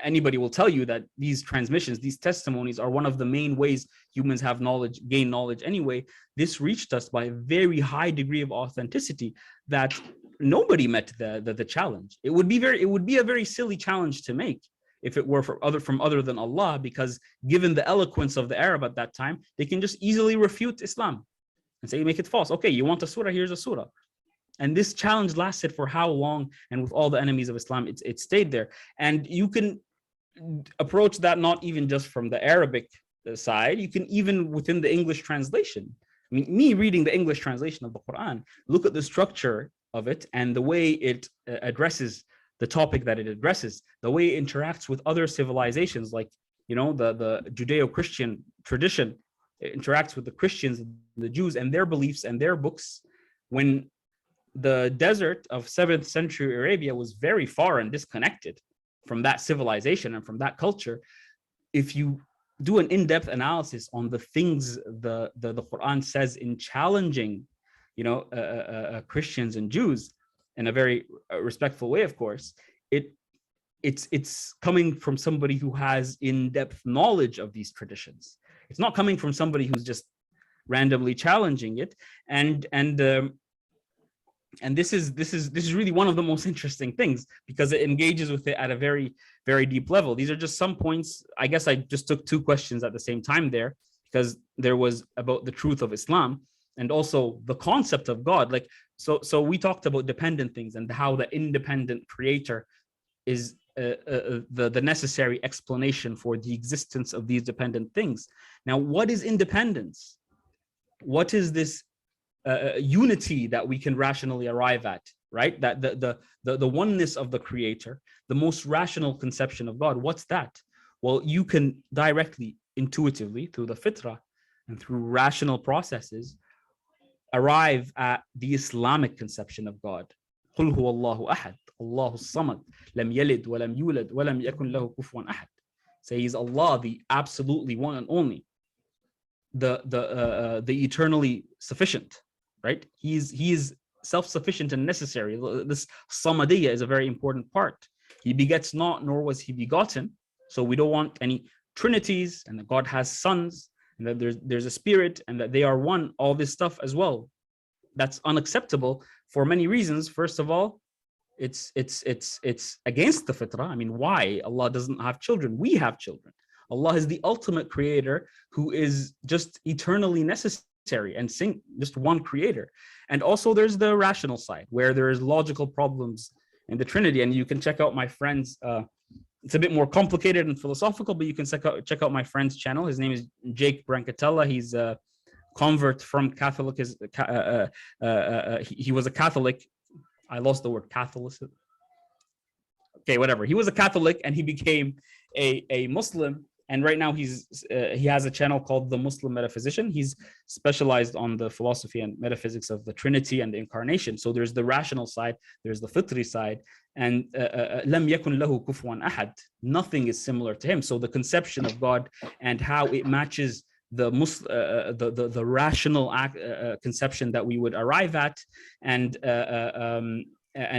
anybody will tell you that these transmissions, these testimonies are one of the main ways humans have knowledge, gain knowledge anyway. This reached us by a very high degree of authenticity that nobody met the challenge. It would be a very silly challenge to make if it were from other than Allah, because given the eloquence of the Arab at that time, they can just easily refute Islam and say, make it false. Okay, you want a surah, here's a surah. And this challenge lasted for how long? And with all the enemies of Islam, it stayed there. And you can approach that not even just from the Arabic side, you can even within the English translation. I mean, me reading the English translation of the Quran, look at the structure of it and the way it addresses the topic that it addresses, the way it interacts with other civilizations, like, you know, the Judeo-Christian tradition. It interacts with the Christians, the Jews, and their beliefs and their books. When the desert of 7th century Arabia was very far and disconnected from that civilization and from that culture, if you do an in-depth analysis on the things the Quran says in challenging, you know, Christians and Jews in a very respectful way, of course, it's coming from somebody who has in-depth knowledge of these traditions. It's not coming from somebody who's just randomly challenging it. And this is really one of the most interesting things, because it engages with it at a very, very deep level. These are just some points. I guess I just took two questions at the same time there, because there was about the truth of Islam and also the concept of God. Like, so we talked about dependent things and how the independent creator is the necessary explanation for the existence of these dependent things. Now, what is independence? What is this unity that we can rationally arrive at, right? That the oneness of the creator, the most rational conception of God. What's that? Well, you can directly, intuitively, through the fitrah and through rational processes, arrive at the Islamic conception of God. قُلْ هُوَ اللَّهُ أَحَدٌ اللَّهُ الصَّمَدُ لَمْ يَلِدْ وَلَمْ يُولَدْ وَلَمْ يَكُنْ لَهُ كُفُوًا أَحَدٌ. Say He's Allah, the absolutely one and only, the eternally sufficient, right? He is self-sufficient and necessary. This samadiyya is a very important part. He begets not, nor was he begotten. So we don't want any trinities, and God has sons. and that there's a spirit, and that they are one, all this stuff as well. That's unacceptable for many reasons. First of all, it's against the fitrah. I mean, why? Allah doesn't have children. We have children. Allah is the ultimate creator who is just eternally necessary and just one creator. And also there's the rational side where there is logical problems in the Trinity. And you can check out my friend's, it's a bit more complicated and philosophical, but you can check out my friend's channel. His name is Jake Brancatella. He's a convert from Catholic. He was a Catholic. I lost the word Catholic. Okay, whatever. He was a Catholic and he became a Muslim. And right now he has a channel called The Muslim Metaphysician. He's specialized on the philosophy and metaphysics of the Trinity and the Incarnation. So there's the rational side, there's the fitri side, and لَمْ يَكُنْ لَهُ كُفُوًا أَحَدٌ. Nothing is similar to him. So the conception of God and how it matches the rational conception that we would arrive at, and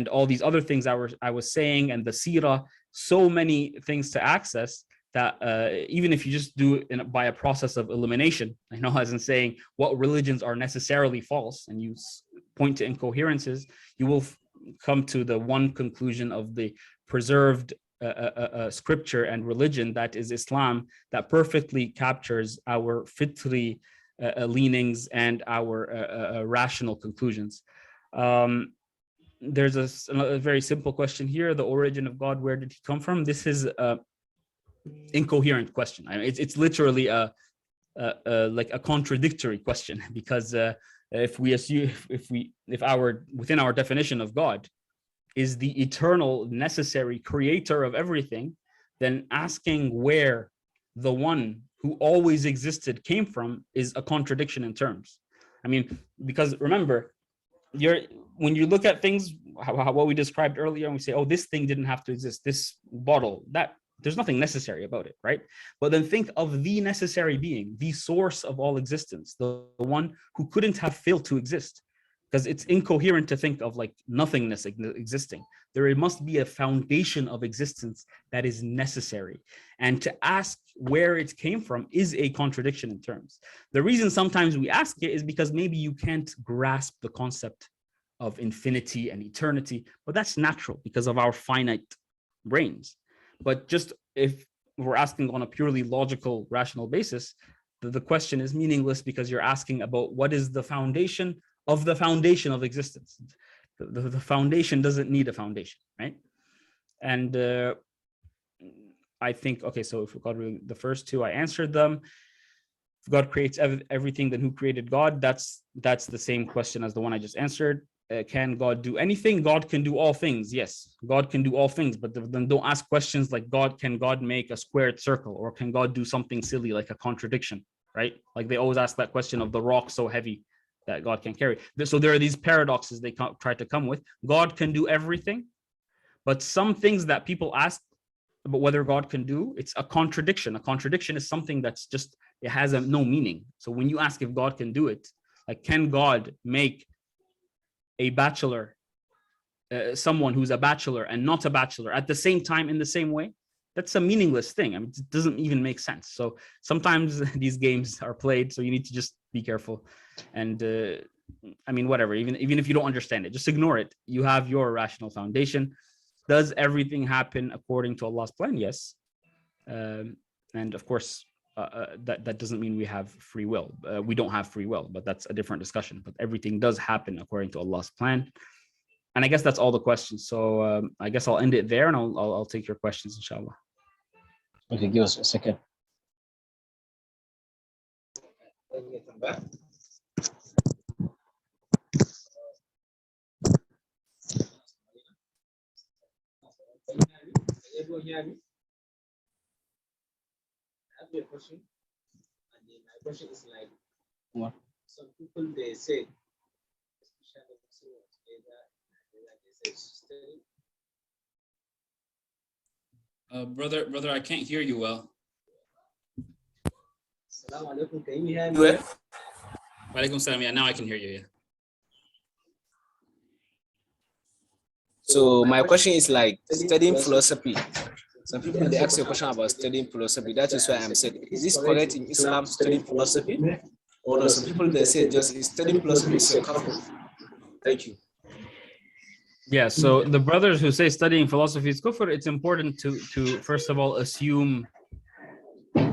all these other things I was saying, and the seerah, so many things to access, that even if you just do it by a process of elimination, I know, as in saying what religions are necessarily false, and you point to incoherences, you will come to the one conclusion of the preserved scripture and religion, that is Islam, that perfectly captures our fitri leanings and our rational conclusions. There's a very simple question here: the origin of God, where did he come from? This is incoherent question. I mean, it's literally like a contradictory question, because if we assume within our definition of God is the eternal necessary creator of everything, then asking where the one who always existed came from is a contradiction in terms. I mean, because remember, when you look at things, what we described earlier, and we say, oh, this thing didn't have to exist, this bottle, that, there's nothing necessary about it, right? But then think of the necessary being, the source of all existence, the one who couldn't have failed to exist, because it's incoherent to think of like nothingness existing. There must be a foundation of existence that is necessary. And to ask where it came from is a contradiction in terms. The reason sometimes we ask it is because maybe you can't grasp the concept of infinity and eternity, but that's natural because of our finite brains. But just if we're asking on a purely logical, rational basis, the question is meaningless, because you're asking about what is the foundation of existence. The foundation doesn't need a foundation, right? And I think, okay, so if God, the first two, I answered them. If God creates everything, then who created God? That's the same question as the one I just answered. Can God do anything? God can do all things. Yes, God can do all things, but then don't ask questions like can God make a squared circle, or can God do something silly like a contradiction, right? Like they always ask that question of the rock so heavy that God can carry. So there are these paradoxes they try to come with. God can do everything, but some things that people ask about whether God can do, it's a contradiction. A contradiction is something that's just, it has no meaning. So when you ask if God can do it, like, can God make a bachelor, someone who's a bachelor and not a bachelor at the same time in the same way? That's a meaningless thing. I mean, it doesn't even make sense. So sometimes these games are played, so you need to just be careful. And I mean, whatever, even if you don't understand it, just ignore it. You have your rational foundation. Does everything happen according to Allah's plan? Yes. And of course, that doesn't mean we have free will. We don't have free will, but that's a different discussion. But everything does happen according to Allah's plan. And I guess that's all the questions. So I guess I'll end it there, and I'll take your questions, inshallah. Okay, give us a second. I have a question, and then my question is like, what? Some people, they say, especially they say study. Brother, I can't hear you well. Assalamu alaikum, can you hear me well? Walaikum salam. Yeah, now I can hear you. Yeah. So my question is like, studying philosophy, Some people they ask you a question about studying philosophy. That is why I'm saying, is this correct in Islam studying philosophy? Or no, some people they say just studying philosophy is a kafir. Thank you. Yeah, so the brothers who say studying philosophy is kufr, it's important to first of all assume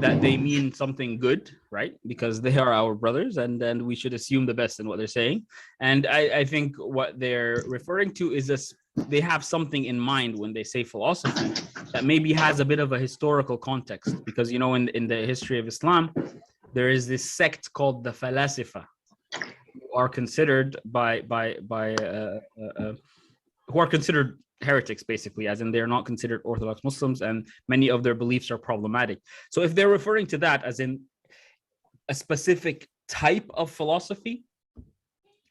that they mean something good, right? Because they are our brothers, and then we should assume the best in what they're saying. And I think what they're referring to is this: they have something in mind when they say philosophy that maybe has a bit of a historical context, because you know in the history of Islam there is this sect called the Falasifa, who are considered who are considered heretics, basically, as in they're not considered Orthodox Muslims, and many of their beliefs are problematic. So if they're referring to that as in a specific type of philosophy,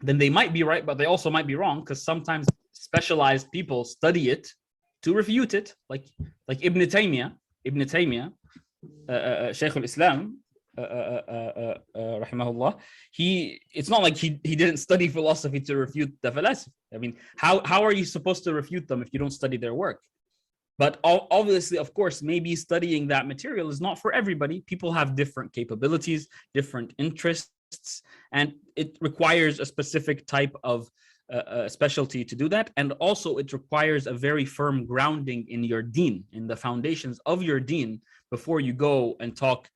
then they might be right, but they also might be wrong, because sometimes specialized people study it to refute it, like Ibn Taymiyyah, Shaykh al-Islam, rahimahullah. It's not like he didn't study philosophy to refute the Falasif. I mean, how are you supposed to refute them if you don't study their work? But obviously, of course, maybe studying that material is not for everybody. People have different capabilities, different interests, and it requires a specific type of specialty to do that. And also it requires a very firm grounding in your deen, in the foundations of your deen, before you go and talk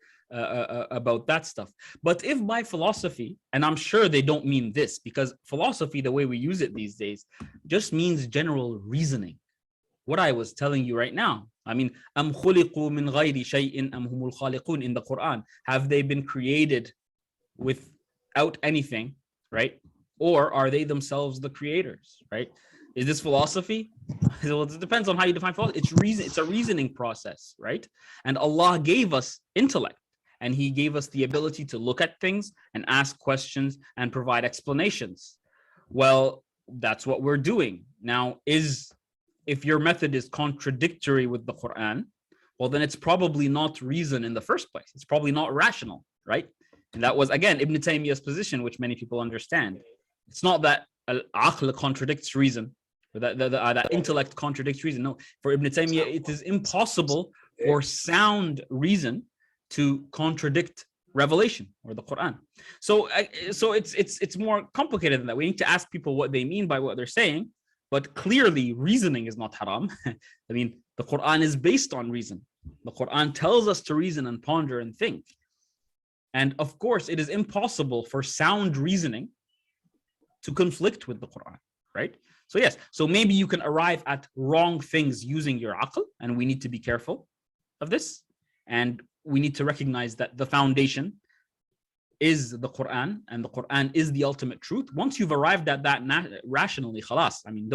about that stuff. But if by philosophy, and I'm sure they don't mean this, because philosophy, the way we use it these days, just means general reasoning. What I was telling you right now, I mean, أَمْ خُلِقُوا مِنْ غَيْرِ شَيْءٍ أَمْ هُمُ الْخَالِقُونَ in the Quran. Have they been created without anything, right? Or are they themselves the creators, right? Is this philosophy? Well, it depends on how you define philosophy. It's a reasoning process, right? And Allah gave us intellect, and He gave us the ability to look at things and ask questions and provide explanations. Well, that's what we're doing. Now, if your method is contradictory with the Quran, well, then it's probably not reason in the first place. It's probably not rational, right? And that was, again, Ibn Taymiyyah's position, which many people understand. It's not that al-aql contradicts reason, or that intellect contradicts reason. No, for Ibn Taymiyyah, it is impossible for sound reason to contradict revelation or the Quran. So it's more complicated than that. We need to ask people what they mean by what they're saying, but clearly reasoning is not haram. I mean, the Quran is based on reason. The Quran tells us to reason and ponder and think. And of course, it is impossible for sound reasoning to conflict with the Quran, right? So yes, so maybe you can arrive at wrong things using your aql, and we need to be careful of this. And we need to recognize that the foundation is the Quran, and the Quran is the ultimate truth. Once you've arrived at that rationally, khalas. I mean,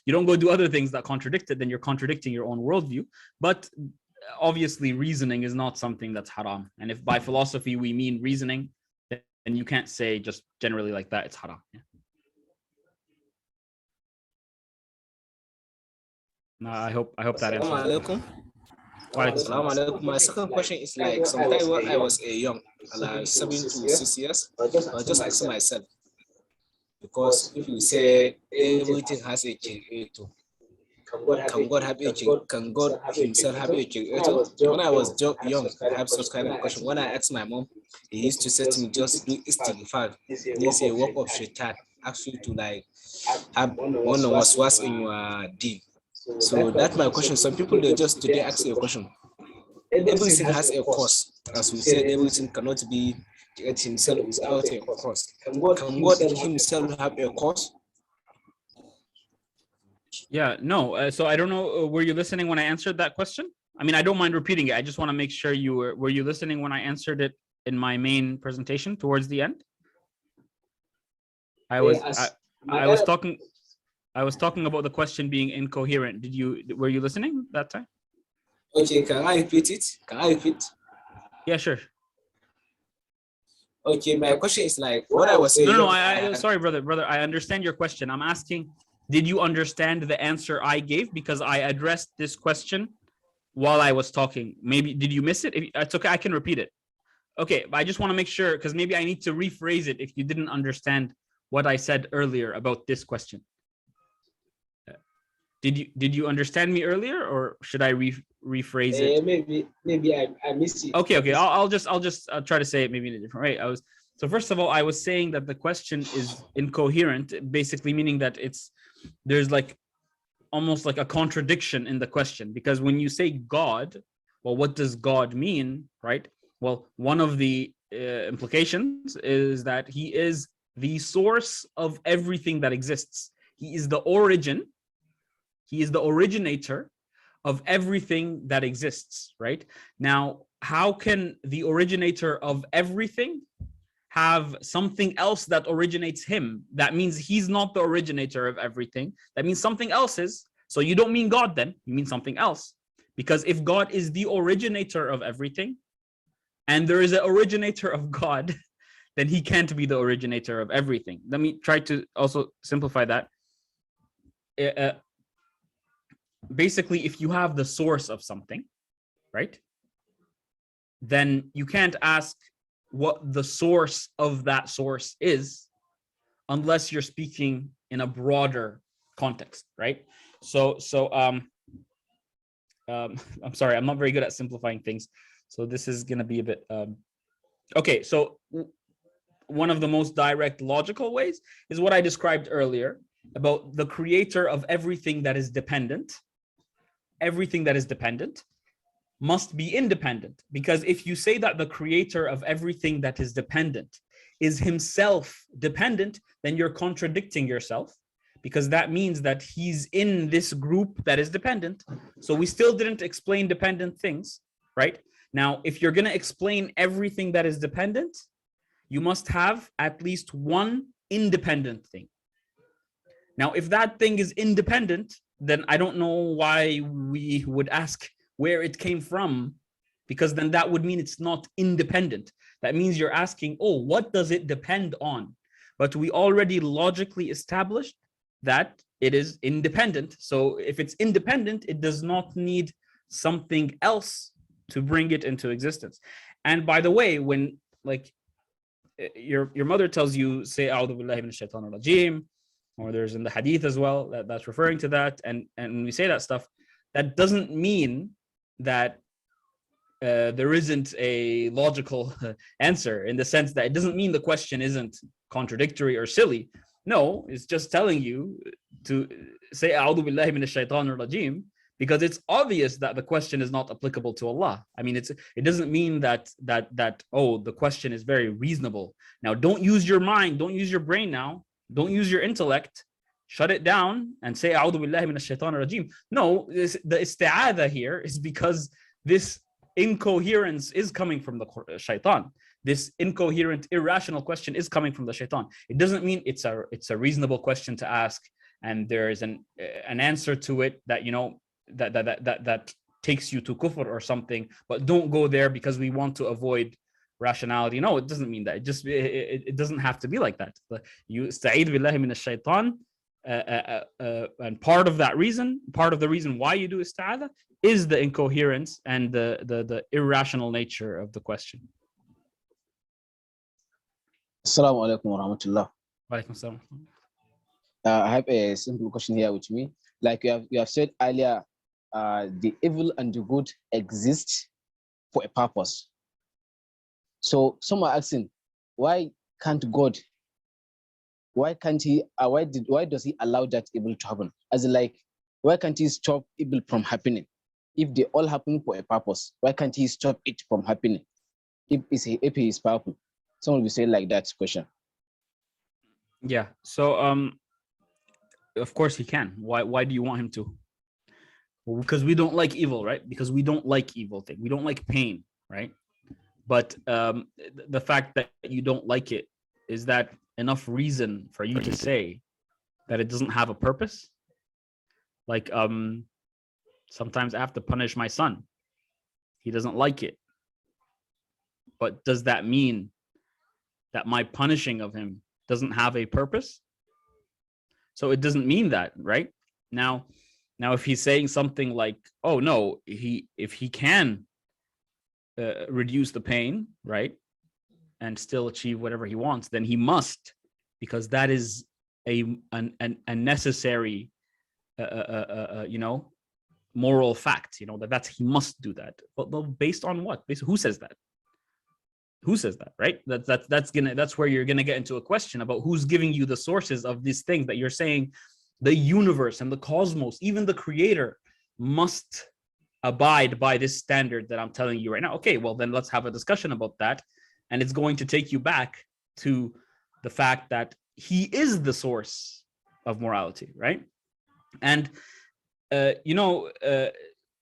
you don't go do other things that contradict it, then you're contradicting your own worldview. But obviously, reasoning is not something that's haram. And if by philosophy we mean reasoning, then you can't say just generally like that, it's haram. Yeah. No, I hope that answers. My second question is like, sometime when I was young, like 7 to 6 years, I was just asking myself, because if you say everything has a creator, can God have a creator? Can God himself have a creator? When I was young, I have such kind of question. When I asked my mom, he used to say to me, just do istighfar. This is a work of shaitan, ask you to like have one of what's in your deed. So that's my question. Some people, they just today ask you a question. Everything has a cause. As we said, everything cannot be created himself without a cause. Can God himself have a cause? Yeah, no. So I don't know. Were you listening when I answered that question? I mean, I don't mind repeating it. I just want to make sure you were you listening when I answered it in my main presentation towards the end? I was talking about the question being incoherent. Were you listening that time? Okay, can I repeat it? Yeah, sure. Okay, my question is like, what I was saying. No, sorry, brother. I understand your question. I'm asking, did you understand the answer I gave? Because I addressed this question while I was talking. Maybe, did you miss it? If it's okay, I can repeat it. Okay, but I just want to make sure, because maybe I need to rephrase it if you didn't understand what I said earlier about this question. Did you understand me earlier, or should I rephrase it? Maybe I missed it. Okay. I'll just try to say it maybe in a different way. So first of all, I was saying that the question is incoherent, basically meaning that there's like almost like a contradiction in the question, because when you say God, well, what does God mean, right? Well, one of the implications is that he is the source of everything that exists. He is the origin. He is the originator of everything that exists, right? Now, how can the originator of everything have something else that originates him? That means he's not the originator of everything. That means something else is. So you don't mean God then, you mean something else. Because if God is the originator of everything, and there is an originator of God, then he can't be the originator of everything. Let me try to also simplify that. Basically, if you have the source of something, right, then you can't ask what the source of that source is unless you're speaking in a broader context, right? So I'm sorry, I'm not very good at simplifying things, so this is going to be a bit okay. So one of the most direct logical ways is what I described earlier about the creator of everything that is dependent. Everything that is dependent must be independent, because if you say that the creator of everything that is dependent is himself dependent, then you're contradicting yourself, because that means that he's in this group that is dependent. So we still didn't explain dependent things, right? Now, if you're going to explain everything that is dependent, you must have at least one independent thing. Now, if that thing is independent, then I don't know why we would ask where it came from, because then that would mean it's not independent. That means you're asking, oh, what does it depend on? But we already logically established that it is independent. So if it's independent, it does not need something else to bring it into existence. And by the way, when like your mother tells you, say, A'udhu billahi minash shaitanir rajim, or there's in the hadith as well that's referring to that, and when we say that stuff, that doesn't mean that there isn't a logical answer, in the sense that it doesn't mean the question isn't contradictory or silly. No, it's just telling you to say A'udhu billahi minash shaitanir rajim, because it's obvious that the question is not applicable to Allah. I mean, it doesn't mean that oh, the question is very reasonable. Now, don't use your mind, don't use your brain now, don't use your intellect. Shut it down and say A'udhu billahi minash shaitanir rajim. No, the isti'adha here is because this incoherence is coming from the shaitan. This incoherent, irrational question is coming from the shaitan. It doesn't mean it's a reasonable question to ask, and there is an answer to it that, you know, that takes you to kufr or something, but don't go there because we want to avoid rationality. No, it doesn't mean that. It doesn't have to be like that. You sta'id billahi minash shaitan, and part of the reason why you do isti'adha is the incoherence and the irrational nature of the question. Assalamu alaikum wa rahmatullah. Wa alaikum assalam. I have a simple question here with me. Like you have said earlier, the evil and the good exist for a purpose. So some are asking, why can't God? Why can't he? Why does he allow that evil to happen? As in, like, why can't he stop evil from happening? If they all happen for a purpose, why can't he stop it from happening? If he is powerful, someone will say like that question. Yeah. So of course he can. Why do you want him to? Well, because we don't like evil, right? Because we don't like evil thing. We don't like pain, right? But the fact that you don't like it, is that enough reason for you to say that it doesn't have a purpose? Like sometimes I have to punish my son. He doesn't like it. But does that mean that my punishing of him doesn't have a purpose? So it doesn't mean that, right? Now if he's saying something like, oh no, if he can reduce the pain, right, and still achieve whatever he wants, then he must, because that is a necessary you know, moral fact, you know, that's he must do that. But based on what? Who says that? Who says that, right? That's where you're gonna get into a question about who's giving you the sources of these things that you're saying the universe and the cosmos, even the creator, must abide by this standard that I'm telling you right now. Okay, well then let's have a discussion about that. And it's going to take you back to the fact that he is the source of morality, right? And you know,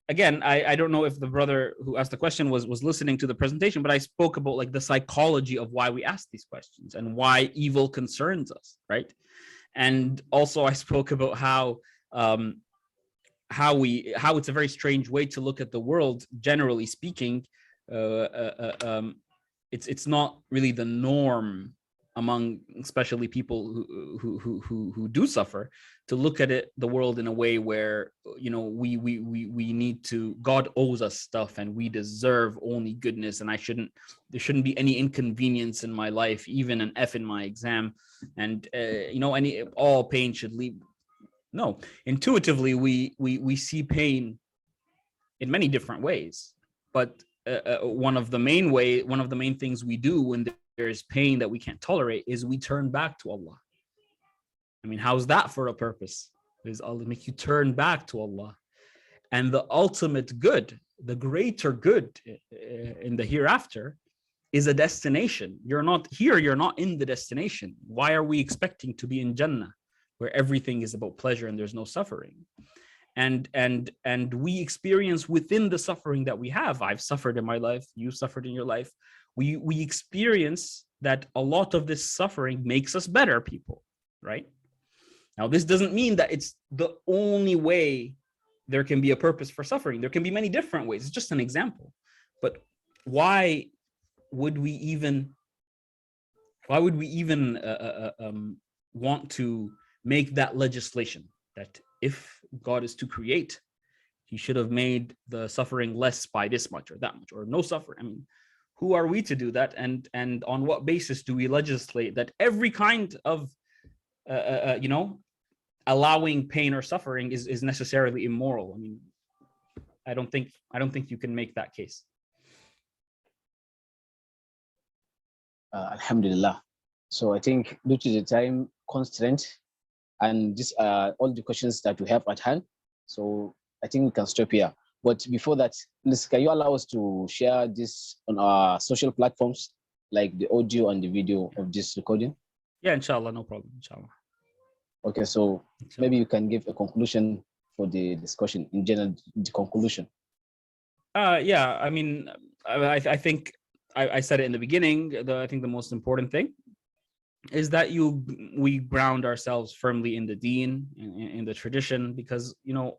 again, I don't know if the brother who asked the question was listening to the presentation, but I spoke about like the psychology of why we ask these questions and why evil concerns us, right? And also I spoke about how it's a very strange way to look at the world, generally speaking. It's not really the norm among especially people who do suffer, to look at the world in a way where, you know, we need to, God owes us stuff and we deserve only goodness, and there shouldn't be any inconvenience in my life, even an F in my exam, and you know, all pain should leave. No, intuitively we see pain in many different ways, but one of the main things we do when there's pain that we can't tolerate is we turn back to Allah. I mean, how's that for a purpose? Is Allah make you turn back to Allah? And the ultimate good, the greater good in the hereafter is a destination. You're not here, you're not in the destination. Why are we expecting to be in Jannah, where everything is about pleasure and there's no suffering? And we experience within the suffering that we have. I've suffered in my life, you've suffered in your life. We experience that a lot of this suffering makes us better people, right? Now, this doesn't mean that it's the only way there can be a purpose for suffering. There can be many different ways. It's just an example. But why would we even want to make that legislation that if God is to create, he should have made the suffering less by this much or that much, or no suffering? I mean, who are we to do that? And on what basis do we legislate that every kind of you know, allowing pain or suffering is necessarily immoral? I mean, I don't think you can make that case. Alhamdulillah. So I think due to the time constraint and this all the questions that we have at hand, so I think we can stop here. But before that, please, can you allow us to share this on our social platforms, like the audio and the video of this recording? Yeah, inshallah, no problem, inshallah. Okay, so maybe you can give a conclusion for the discussion in general, the conclusion. Yeah, I mean, I think I said it in the beginning. I think the most important thing is that we ground ourselves firmly in the deen, in the tradition, because, you know,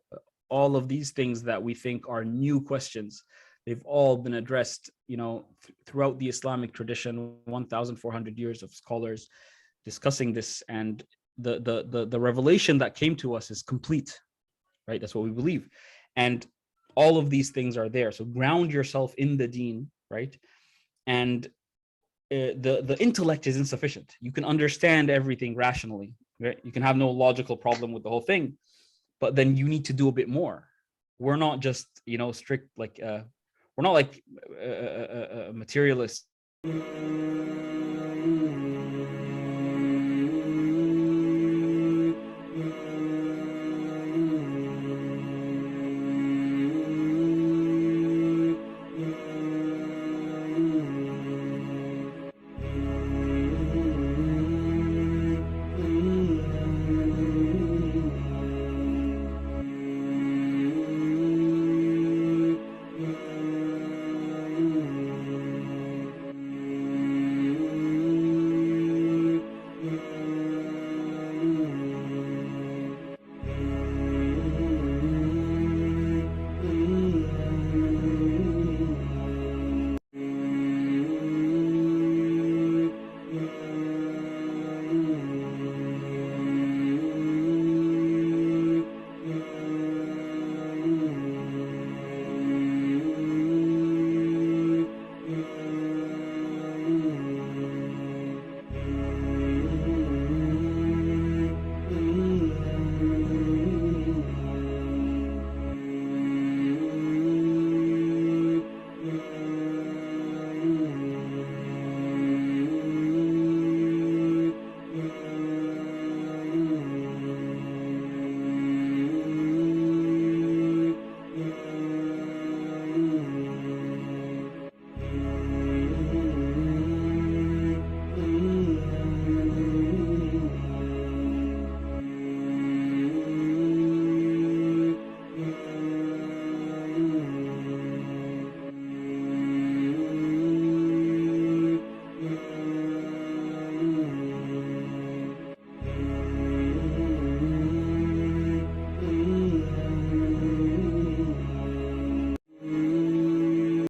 all of these things that we think are new questions, they've all been addressed, you know, throughout the Islamic tradition, 1,400 years of scholars discussing this, and the revelation that came to us is complete, right? That's what we believe. And all of these things are there. So ground yourself in the deen, right? And the intellect is insufficient. You can understand everything rationally, right? You can have no logical problem with the whole thing, but then you need to do a bit more. We're not just, you know, strict, like, we're not like materialists.